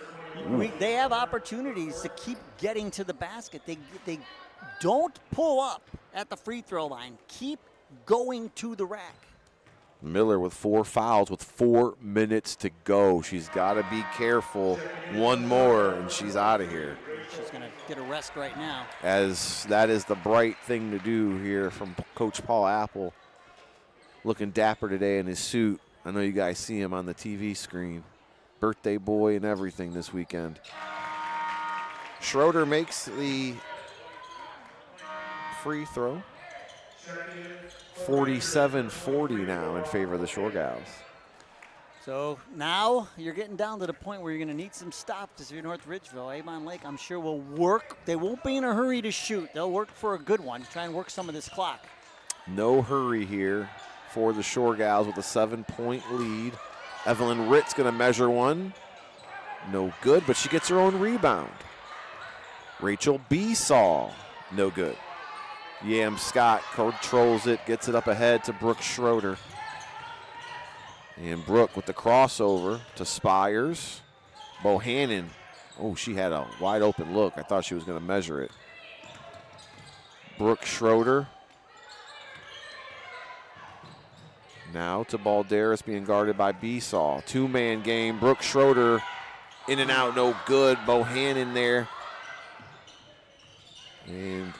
They have opportunities to keep getting to the basket. They don't pull up at the free throw line. Keep going to the rack. Miller with 4 fouls with 4 minutes to go. She's got to be careful. One more, and she's out of here. She's going to get a rest right now. As that is the bright thing to do here from Coach Paul Apple. Looking dapper today in his suit. I know you guys see him on the TV screen. Birthday boy and everything this weekend. Schroeder makes the free throw. 47-40 now in favor of the Shore Gals. So now you're getting down to the point where you're going to need some stops if you're North Ridgeville. Avon Lake, I'm sure, will work. They won't be in a hurry to shoot. They'll work for a good one, try and work some of this clock. No hurry here for the Shore Gals with a 7-point lead. Evelyn Ritt's going to measure one. No good, but she gets her own rebound. Rachel Besaw, no good. Yam Scott controls it, gets it up ahead to Brooke Schroeder. And Brooke with the crossover to Spires. Bohannon, oh, she had a wide open look. I thought she was going to measure it. Brooke Schroeder. Now to Balderas being guarded by Besaw. 2-man game. Brooke Schroeder in and out, no good. Bohannon there. And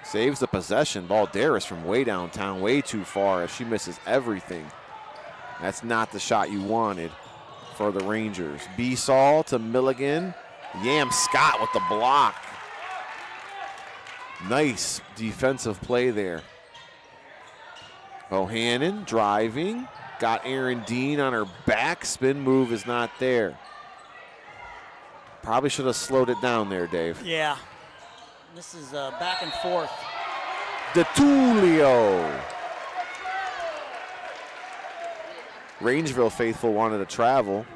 Saves the possession. Balderas from way downtown, way too far as she misses everything. That's not the shot you wanted for the Rangers. Besaw to Milligan. Yam Scott with the block. Nice defensive play there. Bohannon driving. Got Aaron Dean on her back. Spin move is not there. Probably should have slowed it down there, Dave. Yeah. This is back and forth. DeTulio. Rangeville faithful wanted to travel.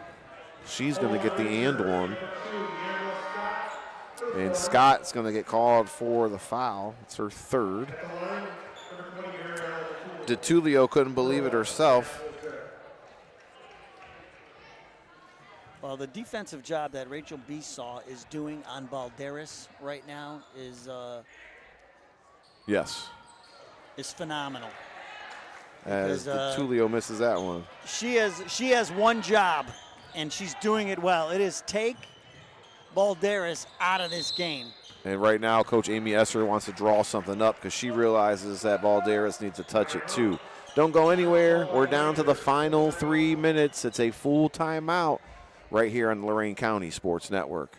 She's going to get the and one. And Scott's going to get called for the foul. It's her third. DeTulio couldn't believe it herself. Well, the defensive job that Rachel Besaw is doing on Balderas right now is Yes. phenomenal. As Because, DeTulio misses that one. She has one job, and she's doing it well. It is take Balderas out of this game. And right now, Coach Amy Esser wants to draw something up because she realizes that Balderas needs to touch it too. Don't go anywhere. We're down to the final 3 minutes. It's a full timeout right here on the Lorain County Sports Network.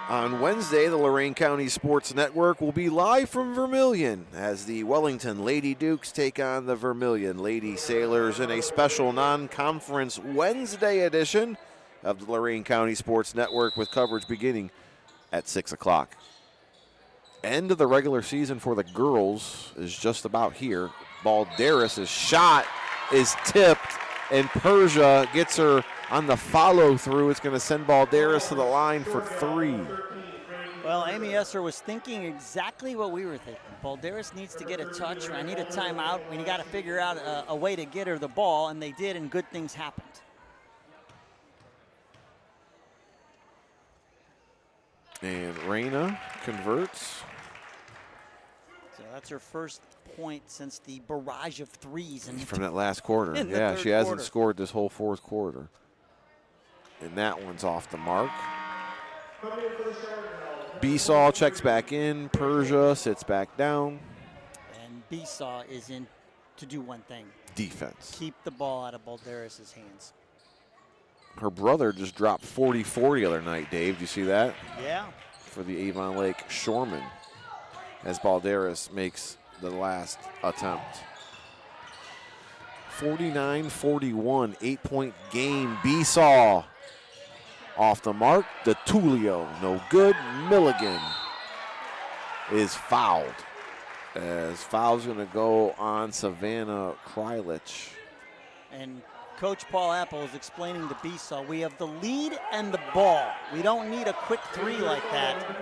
On Wednesday, the Lorain County Sports Network will be live from Vermilion as the Wellington Lady Dukes take on the Vermilion Lady Sailors in a special non-conference Wednesday edition of the Lorain County Sports Network with coverage beginning at 6 o'clock. End of the regular season for the girls is just about here. Balderas' shot is tipped, and Persia gets her on the follow-through. It's going to send Balderas to the line for three. Well, Amy Esser was thinking exactly what we were thinking. Balderas needs to get a touch. I need a timeout. We got to figure out a way to get her the ball, and they did, and good things happened. And Reyna converts. So that's her first point since the barrage of threes. From that last quarter. Yeah, she hasn't scored this whole fourth quarter. And that one's off the mark. Besaw checks back in. Persia sits back down. And Besaw is in to do one thing. Defense. Keep the ball out of Balderas' hands. Her brother just dropped 44 the other night, Dave. Do you see that? Yeah. For the Avon Lake Shoremen as Balderas makes the last attempt. 49-41, 8-point game. Besaw off the mark. DeTulio, no good. Milligan is fouled. As foul's going to go on Savannah Krylich. And Coach Paul Apple is explaining to Besaw, we have the lead and the ball. We don't need a quick three like that.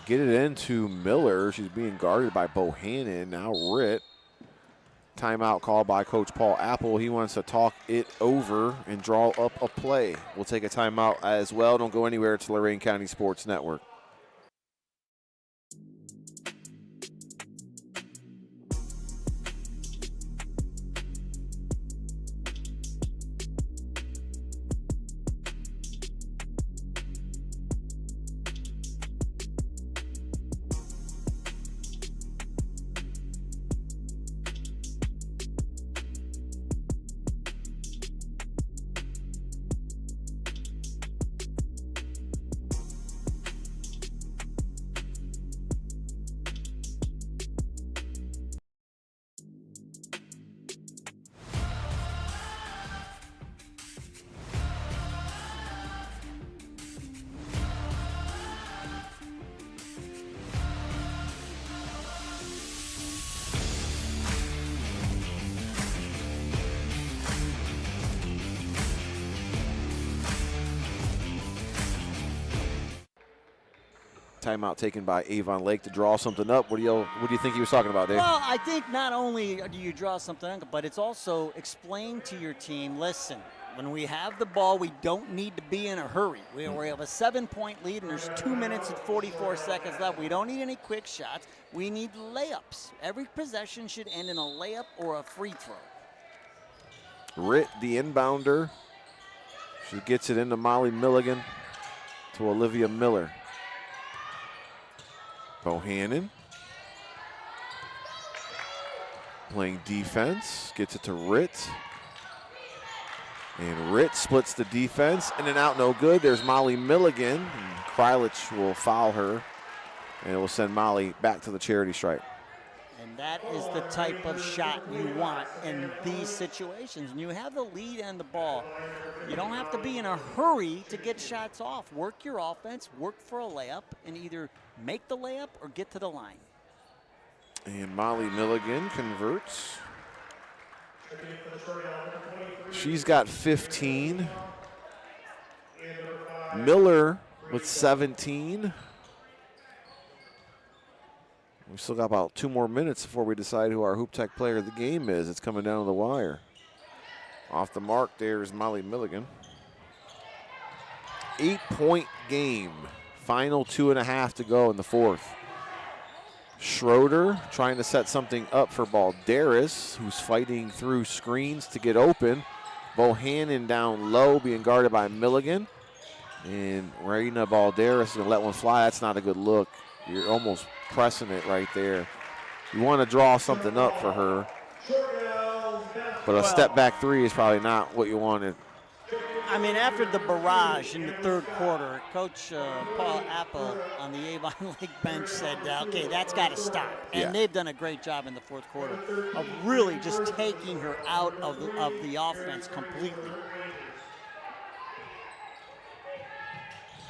Get it into Miller. She's being guarded by Bohannon. Now Ritt. Timeout called by Coach Paul Apple. He wants to talk it over and draw up a play. We'll take a timeout as well. Don't go anywhere. It's Lorain County Sports Network. Timeout taken by Avon Lake to draw something up. What do you think he was talking about, Dave? Well, I think not only do you draw something up, but it's also explain to your team, listen, when we have the ball, we don't need to be in a hurry. We have a 7-point lead, and there's 2 minutes and 44 seconds left. We don't need any quick shots. We need layups. Every possession should end in a layup or a free throw. Ritt, the inbounder. She gets it into Molly Milligan to Olivia Miller. Bohannon playing defense, gets it to Ritt. And Ritt splits the defense, in and out, no good. There's Molly Milligan. And Krylich will foul her, and it will send Molly back to the charity stripe. And that is the type of shot you want in these situations. When you have the lead and the ball, you don't have to be in a hurry to get shots off. Work your offense, work for a layup, and either make the layup or get to the line. And Molly Milligan converts. She's got 15. Miller with 17. We still got about 2 more minutes before we decide who our Hoop Tech player of the game is. It's coming down to the wire. Off the mark, there's Molly Milligan. 8-point game. Final 2.5 to go in the fourth. Schroeder trying to set something up for Balderas, who's fighting through screens to get open. Bohannon down low, being guarded by Milligan. And Reina Balderas is going to let one fly. That's not a good look. You're almost pressing it right there. You want to draw something up for her. But a step back three is probably not what you wanted. I mean, after the barrage in the third quarter, Coach Paul Apple on the Avon Lake bench said, okay, that's got to stop. And they've done a great job in the fourth quarter of really just taking her out of the offense completely.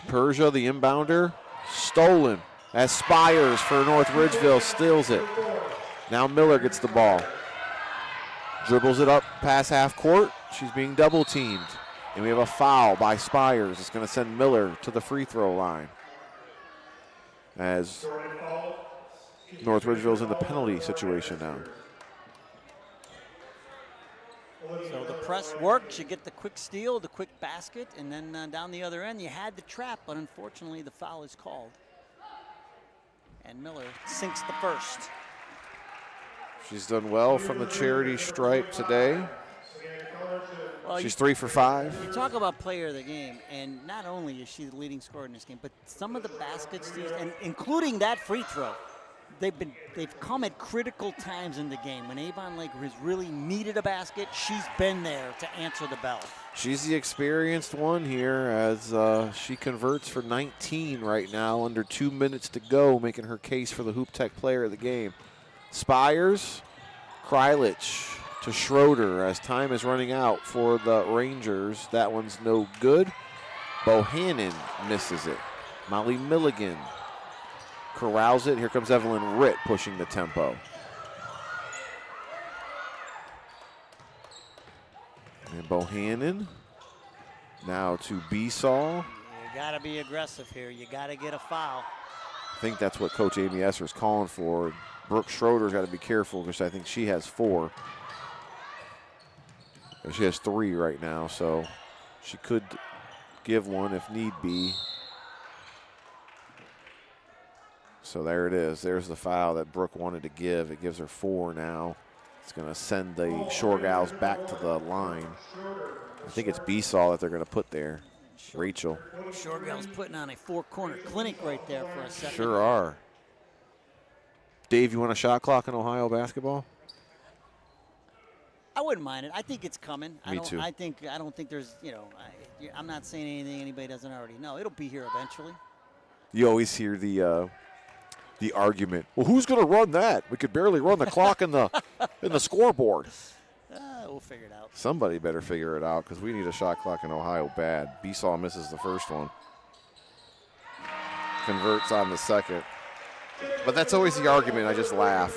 Persia, the inbounder, stolen as Spires for North Ridgeville steals it. Now Miller gets the ball. Dribbles it up past half court. She's being double teamed. And we have a foul by Spires. It's going to send Miller to the free throw line. As North Ridgeville's in the penalty situation now. So the press works. You get the quick steal, the quick basket, and then down the other end you had the trap, but unfortunately the foul is called. And Miller sinks the first. She's done well from the charity stripe today. Well, she's 3 for 5. You talk about player of the game, and not only is she the leading scorer in this game, but some of the baskets, and including that free throw, they've come at critical times in the game. When Avon Lake has really needed a basket, she's been there to answer the bell. She's the experienced one here as she converts for 19 right now, under 2 minutes to go, making her case for the Hoop Tech player of the game. Spires, Krylich to Schroeder as time is running out for the Rangers. That one's no good. Bohannon misses it. Molly Milligan corrals it. Here comes Evelyn Ritt pushing the tempo. And Bohannon now to Besaw. You got to be aggressive here. You got to get a foul. I think that's what Coach Amy Esser is calling for. Brooke Schroeder's got to be careful because I think she has 4. She has 3 right now, so she could give one if need be. So there it is. There's the foul that Brooke wanted to give. It gives her 4 now. It's going to send the Shore Gals back to the line. I think it's Besaw that they're going to put there. Rachel. Shore Gals putting on a 4-corner clinic right there for a second. Sure are. Dave, you want a shot clock in Ohio basketball? I wouldn't mind it. I think it's coming. Me too. I don't think there's, I'm not saying anything anybody doesn't already know. It'll be here eventually. You always hear the argument. Well, who's going to run that? We could barely run the clock in the scoreboard. We'll figure it out. Somebody better figure it out because we need a shot clock in Ohio bad. Besaw misses the first one. Converts on the second. But that's always the argument. I just laugh.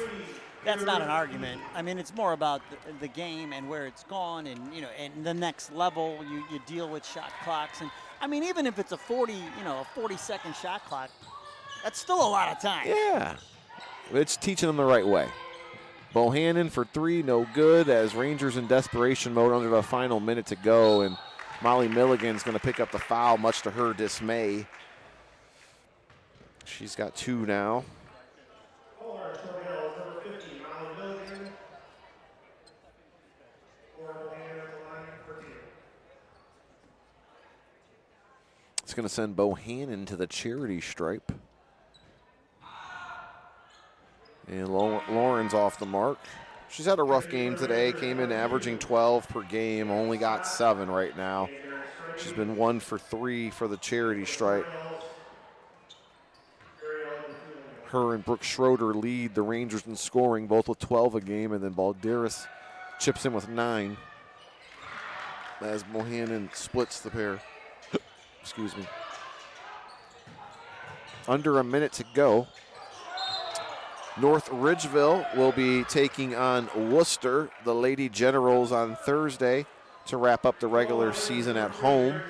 That's not an argument. I mean, it's more about the game and where it's gone, and and the next level. You deal with shot clocks, and I mean, even if it's a 40-second shot clock, That's still a lot of time. Yeah. It's teaching them the right way. Bohannon for three, no good, as Rangers in desperation mode under the final minute to go, and Molly Milligan's going to pick up the foul, much to her dismay. She's got two now. It's going to send Bohannon to the charity stripe. And Lauren's off the mark. She's had a rough game today, came in averaging 12 per game, only got 7 right now. She's been 1 for 3 for the charity stripe. Her and Brooke Schroeder lead the Rangers in scoring, both with 12 a game, and then Balderas chips in with 9 as Bohannon splits the pair. Excuse me. Under a minute to go. North Ridgeville will be taking on Worcester, the Lady Generals, on Thursday to wrap up the regular season at home.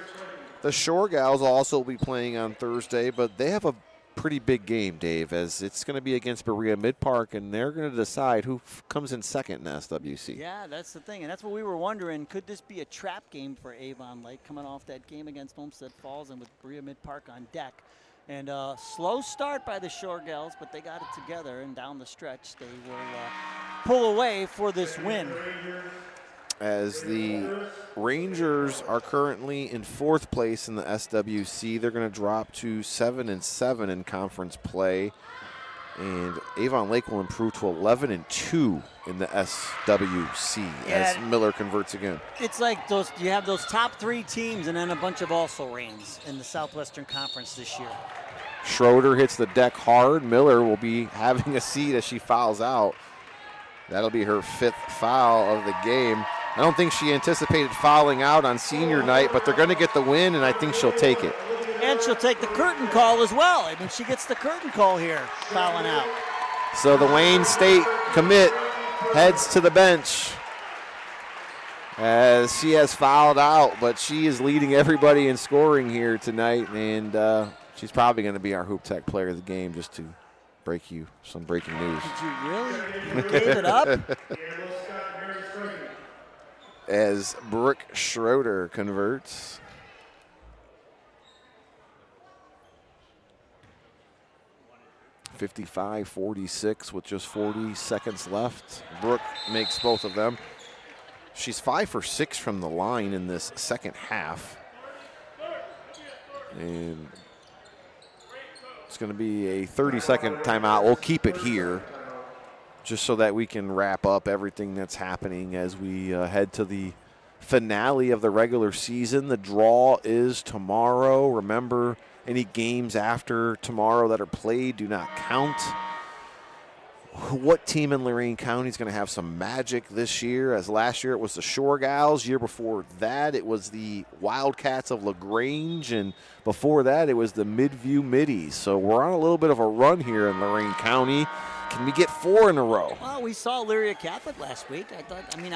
The Shore Gals will also be playing on Thursday, but they have a pretty big game, Dave, as it's going to be against Berea Mid-Park, and they're going to decide who comes in second in SWC. Yeah, that's the thing, and that's what we were wondering. Could this be a trap game for Avon, like coming off that game against Olmsted Falls and with Berea Mid-Park on deck? And slow start by the Shore Gals, but they got it together, and down the stretch they will pull away for this win. As the Rangers are currently in 4th place in the SWC, they're going to drop to 7-7 in conference play. And Avon Lake will improve to 11-2 in the SWC as Miller converts again. It's like you have those top 3 teams and then a bunch of also-rans in the Southwestern Conference this year. Schroeder hits the deck hard. Miller will be having a seat as she fouls out. That'll be her 5th foul of the game. I don't think she anticipated fouling out on senior night, but they're going to get the win, and I think she'll take it. And she'll take the curtain call as well. I mean, she gets the curtain call here, fouling out. So the Wayne State commit heads to the bench as she has fouled out, but she is leading everybody in scoring here tonight, and she's probably going to be our Hoop Tech player of the game, just to break you some breaking news. Did you really? You gave it up? As Brooke Schroeder converts. (55-46) with just 40 seconds left. Brooke makes both of them. She's 5 for 6 from the line in this second half. And it's going to be a 30-second timeout. We'll keep it here just so that we can wrap up everything that's happening as we head to the finale of the regular season. The draw is tomorrow. Remember, any games after tomorrow that are played do not count. What team in Lorain County is going to have some magic this year? As last year it was the Shore Gals. Year before that it was the Wildcats of LaGrange. And before that it was the Midview Middies. So we're on a little bit of a run here in Lorain County. Can we get 4 in a row? Well, we saw Elyria Catholic last week. I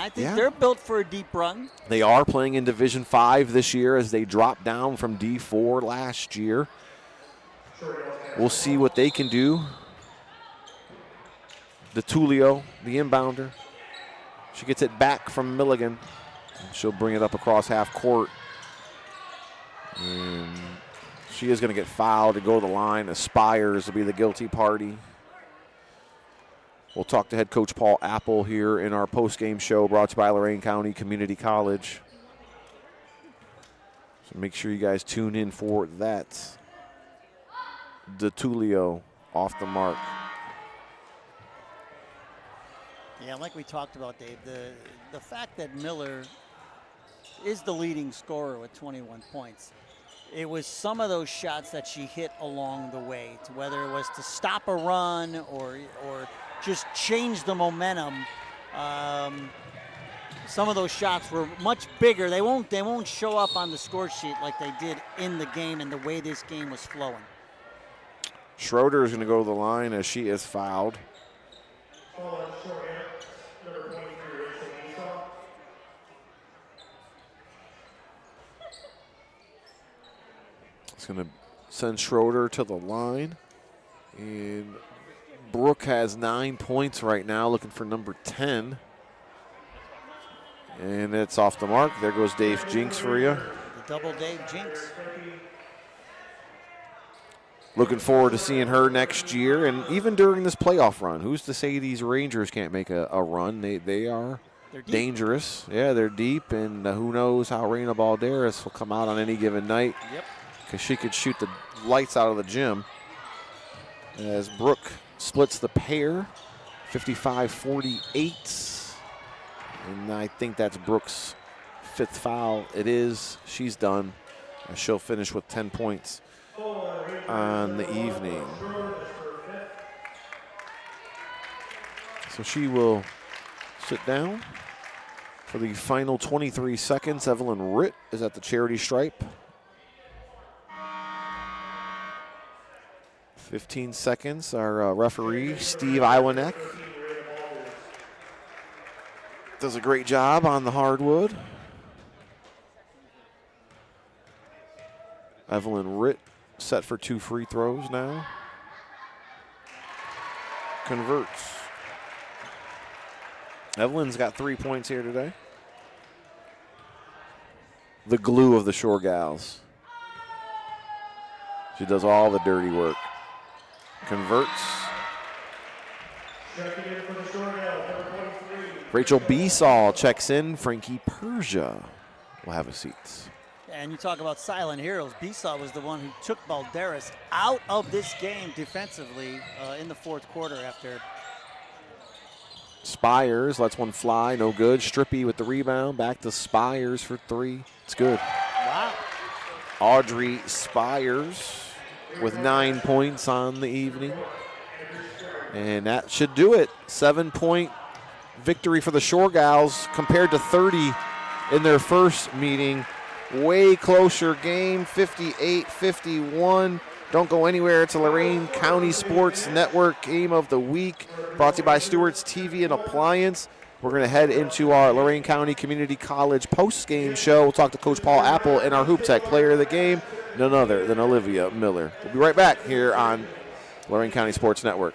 think they're built for a deep run. They are playing in Division 5 this year as they dropped down from D4 last year. We'll see what they can do. DeTulio, the inbounder. She gets it back from Milligan. She'll bring it up across half court. And she is going to get fouled to go to the line. Aspires to be the guilty party. We'll talk to head coach Paul Apple here in our post-game show brought to you by Lorain County Community College. So make sure you guys tune in for that. DeTulio off the mark. Yeah, like we talked about, Dave, the fact that Miller is the leading scorer with 21 points. It was some of those shots that she hit along the way, to whether it was to stop a run or just change the momentum. Some of those shots were much bigger. They won't show up on the score sheet like they did in the game and the way this game was flowing. Schroeder is going to go to the line as she is fouled. It's going to send Schroeder to the line. And Brooke has 9 points right now, looking for number 10. And it's off the mark. There goes Dave Jinks for you. The double Dave Jinks. Looking forward to seeing her next year, and even during this playoff run. Who's to say these Rangers can't make a run? They are dangerous. Yeah, they're deep, and who knows how Reina Balderas will come out on any given night. Yep. Because she could shoot the lights out of the gym. As Brooke splits the pair, 55-48. And I think that's Brooke's 5th foul. It is. She's done. And she'll finish with 10 points on the evening. So she will sit down for the final 23 seconds. Evelyn Ritt is at the charity stripe. 15 seconds. Our referee, Steve Iwanek, does a great job on the hardwood. Evelyn Ritt set for 2 free throws now. Converts. Evelyn's got 3 points here today. The glue of the Shore Gals. She does all the dirty work. Converts. Rachel Besaw checks in. Frankie Persia will have a seat. And you talk about silent heroes. Besaw was the one who took Balderas out of this game defensively in the 4th quarter after. Spires lets one fly, no good. Strippy with the rebound. Back to Spires for 3. It's good. Wow. Audrey Spires with 9 points on the evening. And that should do it. 7-point victory for the Shore Gals compared to 30 in their first meeting. Way closer game, 58-51. Don't go anywhere. It's a Lorain County Sports Network Game of the Week, brought to you by Stewart's TV and Appliance. We're going to head into our Lorain County Community College post-game show. We'll talk to Coach Paul Apple and our Hoop Tech player of the game, none other than Olivia Miller. We'll be right back here on Lorain County Sports Network.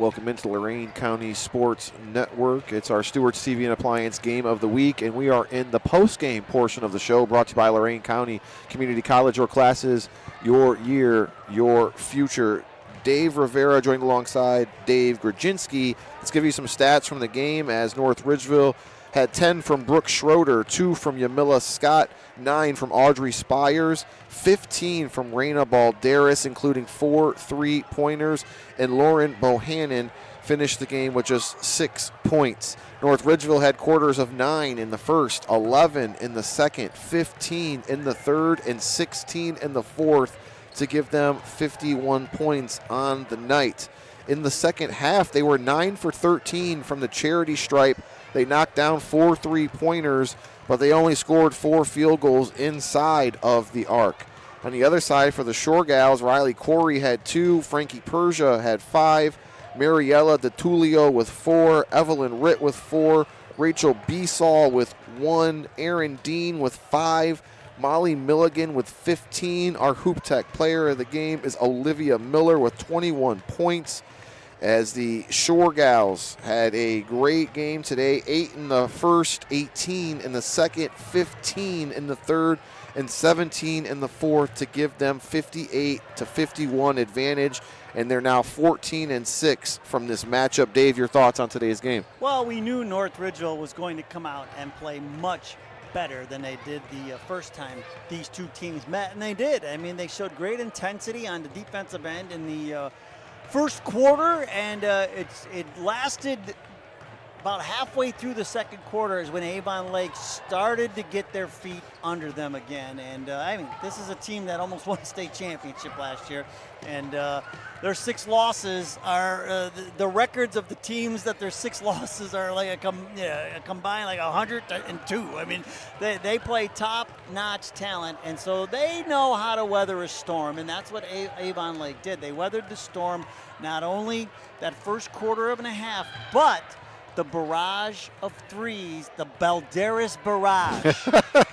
Welcome into the Lorain County Sports Network. It's our Stewart's TV and Appliance Game of the Week, and we are in the post-game portion of the show, brought to you by Lorain County Community College. Your classes, your year, your future. Dave Rivera joined alongside Dave Grodzinski. Let's give you some stats from the game as North Ridgeville had 10 from Brooke Schroeder, 2 from Yamila Scott, 9 from Audrey Spires, 15 from Raina Balderas, including 4 3-pointers, and Lauren Bohannon finished the game with just 6 points. North Ridgeville had quarters of 9 in the first, 11 in the second, 15 in the third, and 16 in the fourth to give them 51 points on the night. In the second half, they were 9 for 13 from the charity stripe. They knocked down 4 3-pointers, but they only scored 4 field goals inside of the arc. On the other side, for the Shore Gals, Riley Corey had 2, Frankie Persia had 5, Mariella DeTulio with 4, Evelyn Ritt with 4, Rachel Besaw with 1, Erin Dean with 5, Molly Milligan with 15. Our Hoop Tech player of the game is Olivia Miller with 21 points. As the Shore Gals had a great game today, 8 in the first, 18 in the second, 15 in the third, and 17 in the fourth to give them 58-51 advantage, and they're now 14-6 from this matchup. Dave, your thoughts on today's game? Well, we knew North Ridgeville was going to come out and play much better than they did the first time these two teams met, and they did. I mean, they showed great intensity on the defensive end in the first quarter, and it lasted about halfway through the second quarter is when Avon Lake started to get their feet under them again. And I mean, this is a team that almost won a state championship last year, and their 6 losses are the records of the teams that their 6 losses are like a combined like 102. I mean, they play top-notch talent, and so they know how to weather a storm, and that's what Avon Lake did. They weathered the storm, not only that first quarter and a half, but the barrage of threes, the Balderas barrage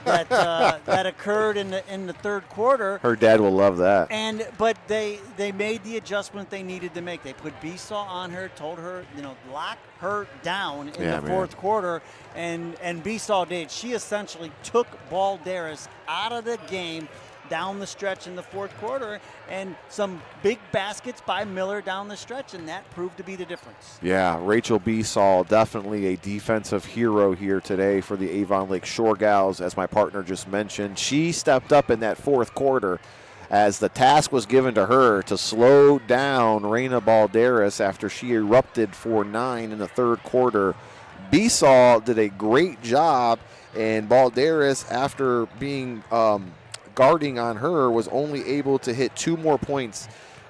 that occurred in the third quarter. Her dad will love that. But they made the adjustment they needed to make. They put Besaw on her, told her, lock her down in the fourth quarter, and Besaw did. She essentially took Balderas out of the game down the stretch in the fourth quarter, and some big baskets by Miller down the stretch, and that proved to be the difference. Yeah, Rachel Besaw, definitely a defensive hero here today for the Avon Lake Shore Gals, as my partner just mentioned. She stepped up in that fourth quarter as the task was given to her to slow down Raina Balderas after she erupted for 9 in the third quarter. Besaw did a great job, and Balderas, after being guarding on her, was only able to hit 2 more points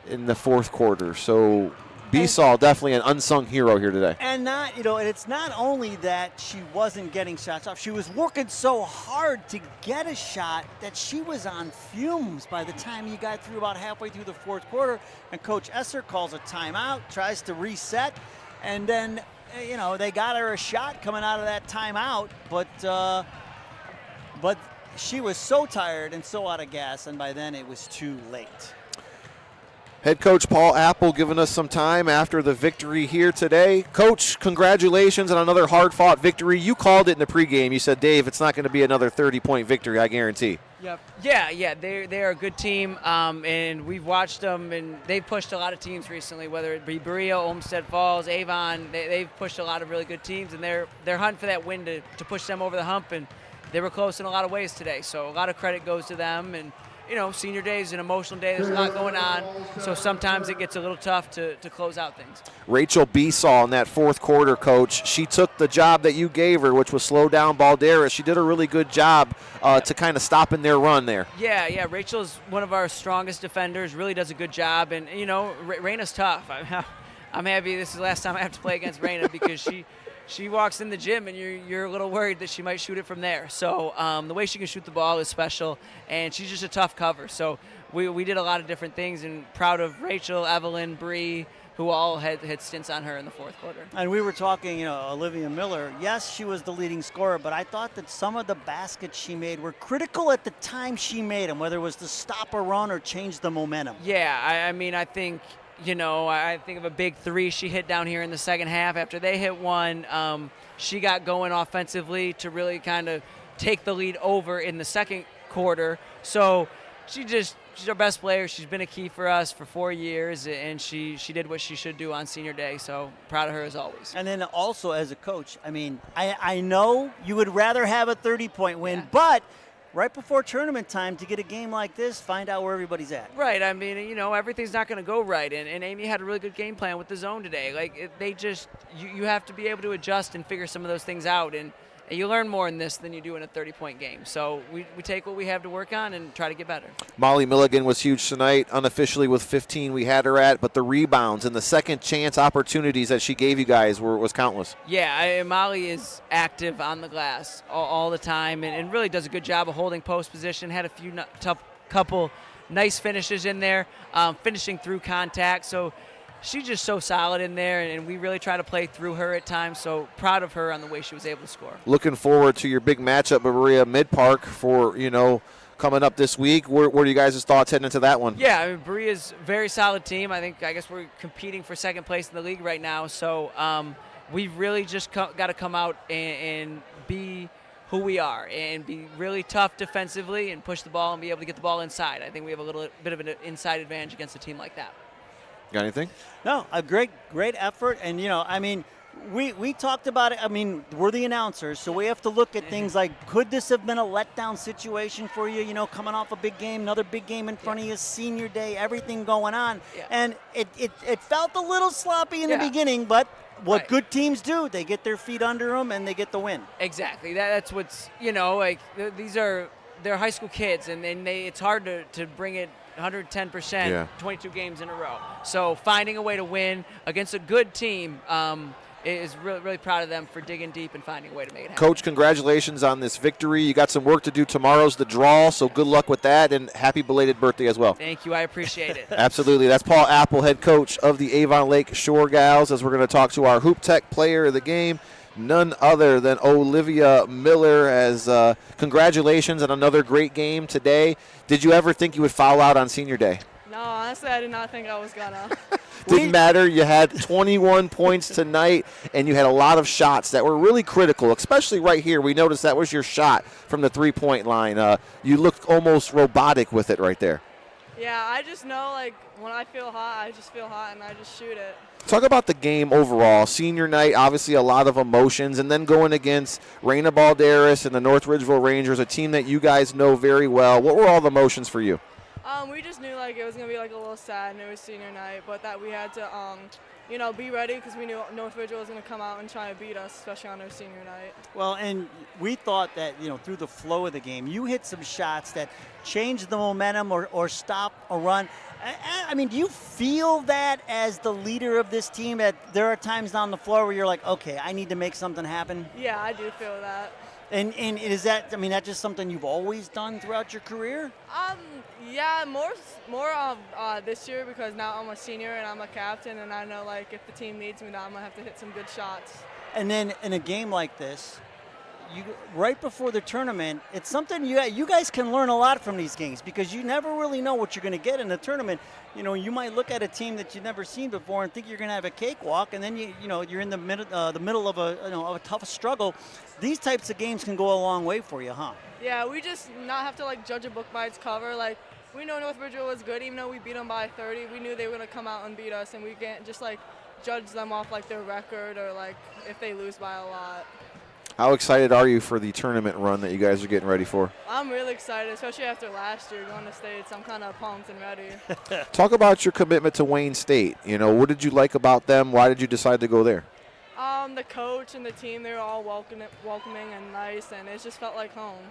in the fourth quarter. So Besaw, definitely an unsung hero here today. And it's not only that she wasn't getting shots off, she was working so hard to get a shot that she was on fumes by the time you got through about halfway through the fourth quarter, and Coach Esser calls a timeout, tries to reset, and then they got her a shot coming out of that timeout, but she was so tired and so out of gas, and by then it was too late. Head coach Paul Apple giving us some time after the victory here today. Coach, congratulations on another hard-fought victory. You called it in the pregame. You said, Dave, it's not going to be another 30-point victory, I guarantee. Yep. Yeah. They're a good team, and we've watched them, and they've pushed a lot of teams recently, whether it be Berea, Olmsted Falls, Avon. They've pushed a lot of really good teams, and they're hunting for that win to push them over the hump, and they were close in a lot of ways today. So a lot of credit goes to them, and senior day is an emotional day. There's a lot going on, so sometimes it gets a little tough to close out things. Rachel Besaw in that fourth quarter, Coach, she took the job that you gave her, which was slow down Balderas. She did a really good job to kind of stopping their run there. Yeah. Rachel's one of our strongest defenders, really does a good job, and, Raina's tough. I'm happy this is the last time I have to play against Raina because she walks in the gym and you're a little worried that she might shoot it from there. So the way she can shoot the ball is special, and she's just a tough cover. So we did a lot of different things, and proud of Rachel, Evelyn, Bree, who all had stints on her in the fourth quarter. And we were talking, Olivia Miller, yes, she was the leading scorer, but I thought that some of the baskets she made were critical at the time she made them, whether it was to stop a run or change the momentum. Yeah, I mean, I think, I think of a big three she hit down here in the second half. After they hit one, she got going offensively to really kind of take the lead over in the second quarter. So she's our best player. She's been a key for us for 4 years, and she did what she should do on senior day. So proud of her as always. And then also as a coach, I know you would rather have a 30-point win, but right before tournament time to get a game like this, find out where everybody's at. Right. Everything's not going to go right. And Amy had a really good game plan with the zone today. You have to be able to adjust and figure some of those things out. And you learn more in this than you do in a 30-point game. So we take what we have to work on and try to get better. Molly Milligan was huge tonight, unofficially with 15 we had her at, but the rebounds and the second chance opportunities that she gave you guys was countless. Yeah, Molly is active on the glass all the time and really does a good job of holding post position. Had a few couple nice finishes in there, finishing through contact. So she's just so solid in there, and we really try to play through her at times. So proud of her on the way she was able to score. Looking forward to your big matchup, Maria Mid-Park, for, coming up this week. What are you guys' thoughts heading into that one? Yeah, Berea's a very solid team. I guess we're competing for second place in the league right now. So we've really just got to come out and be who we are and be really tough defensively and push the ball and be able to get the ball inside. I think we have a little bit of an inside advantage against a team like that. Got anything? No, a great effort. And, we talked about it. We're the announcers, so we have to look at things like, could this have been a letdown situation for you, coming off a big game, another big game in front of you, senior day, everything going on. Yeah. And it felt a little sloppy in the beginning, but what good teams do, they get their feet under them and they get the win. Exactly. That's what's, they're high school kids, and it's hard to bring it 110%, 22 games in a row. So finding a way to win against a good team is really, really proud of them for digging deep and finding a way to make it happen. Coach, congratulations on this victory. You got some work to do. Tomorrow's the draw, so good luck with that, and happy belated birthday as well. Thank you. I appreciate it. Absolutely. That's Paul Apple, head coach of the Avon Lake Shore Gals, as we're going to talk to our Hoop Tech player of the game, none other than Olivia Miller. As congratulations on another great game today. Did you ever think you would foul out on senior day? No, honestly, I did not think I was gonna. Didn't matter. You had 21 points tonight, and you had a lot of shots that were really critical, especially right here. We noticed that was your shot from the three-point line. You looked almost robotic with it right there. Yeah, I just know, when I feel hot, I just feel hot, and I just shoot it. Talk about the game overall. Senior night, obviously a lot of emotions, and then going against Raina Balderas and the North Ridgeville Rangers, a team that you guys know very well. What were all the emotions for you? We just knew it was gonna be a little sad, and it was senior night, but that we had to be ready because we knew North Ridgeville was gonna come out and try to beat us, especially on their senior night. Well, and we thought that through the flow of the game, you hit some shots that changed the momentum or stopped a run. Do you feel that as the leader of this team, that there are times down the floor where you're like, okay, I need to make something happen? Yeah, I do feel that. And is that, that just something you've always done throughout your career? Yeah, more this year because now I'm a senior and I'm a captain, and I know if the team needs me, now I'm gonna have to hit some good shots. And then in a game like this, right before the tournament, it's something you guys can learn a lot from these games because you never really know what you're going to get in the tournament. You might look at a team that you've never seen before and think you're going to have a cakewalk, and then you're in the middle of a tough struggle. These types of games can go a long way for you, huh? Yeah, we just not have to judge a book by its cover. We know North Ridgeville was good, even though we beat them by 30. We knew they were going to come out and beat us, and we can't just judge them off their record or if they lose by a lot. How excited are you for the tournament run that you guys are getting ready for? I'm really excited, especially after last year going to States. I'm kind of pumped and ready. Talk about your commitment to Wayne State. What did you like about them? Why did you decide to go there? The coach and the team, they were all welcoming and nice, and it just felt like home.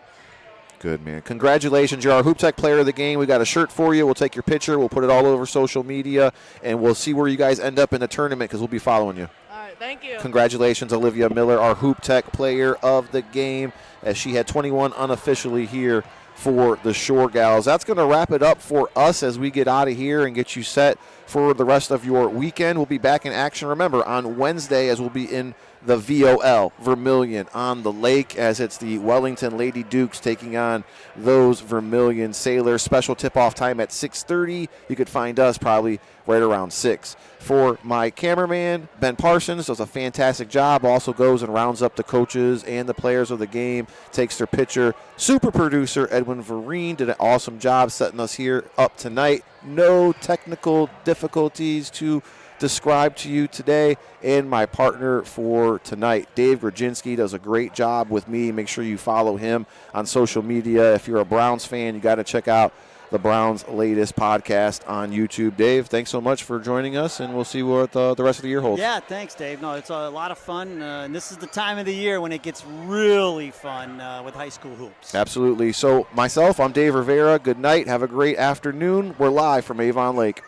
Good, man. Congratulations. You're our Hoop Tech player of the game. We got a shirt for you. We'll take your picture. We'll put it all over social media, and we'll see where you guys end up in the tournament because we'll be following you. All right, thank you. Congratulations, Olivia Miller, our Hoop Tech player of the game, as she had 21 unofficially here for the Shore Gals. That's going to wrap it up for us as we get out of here and get you set for the rest of your weekend. We'll be back in action, remember, on Wednesday as we'll be in the VOL, Vermilion, on the lake, as it's the Wellington Lady Dukes taking on those Vermilion Sailors. Special tip-off time at 6:30. You could find us probably right around 6. For my cameraman, Ben Parsons, does a fantastic job. Also goes and rounds up the coaches and the players of the game, takes their picture. Super producer Edwin Vereen did an awesome job setting us here up tonight. No technical difficulties to describe to you today. And my partner for tonight, Dave Grodzinski, does a great job with me. Make sure you follow him on social media. If you're a Browns fan, you got to check out the Browns' latest podcast on YouTube. Dave, thanks so much for joining us, and we'll see what the rest of the year holds. Yeah, thanks, Dave. No, it's a lot of fun, and this is the time of the year when it gets really fun with high school hoops. Absolutely. So myself, I'm Dave Rivera. Good night. Have a great afternoon. We're live from Avon Lake.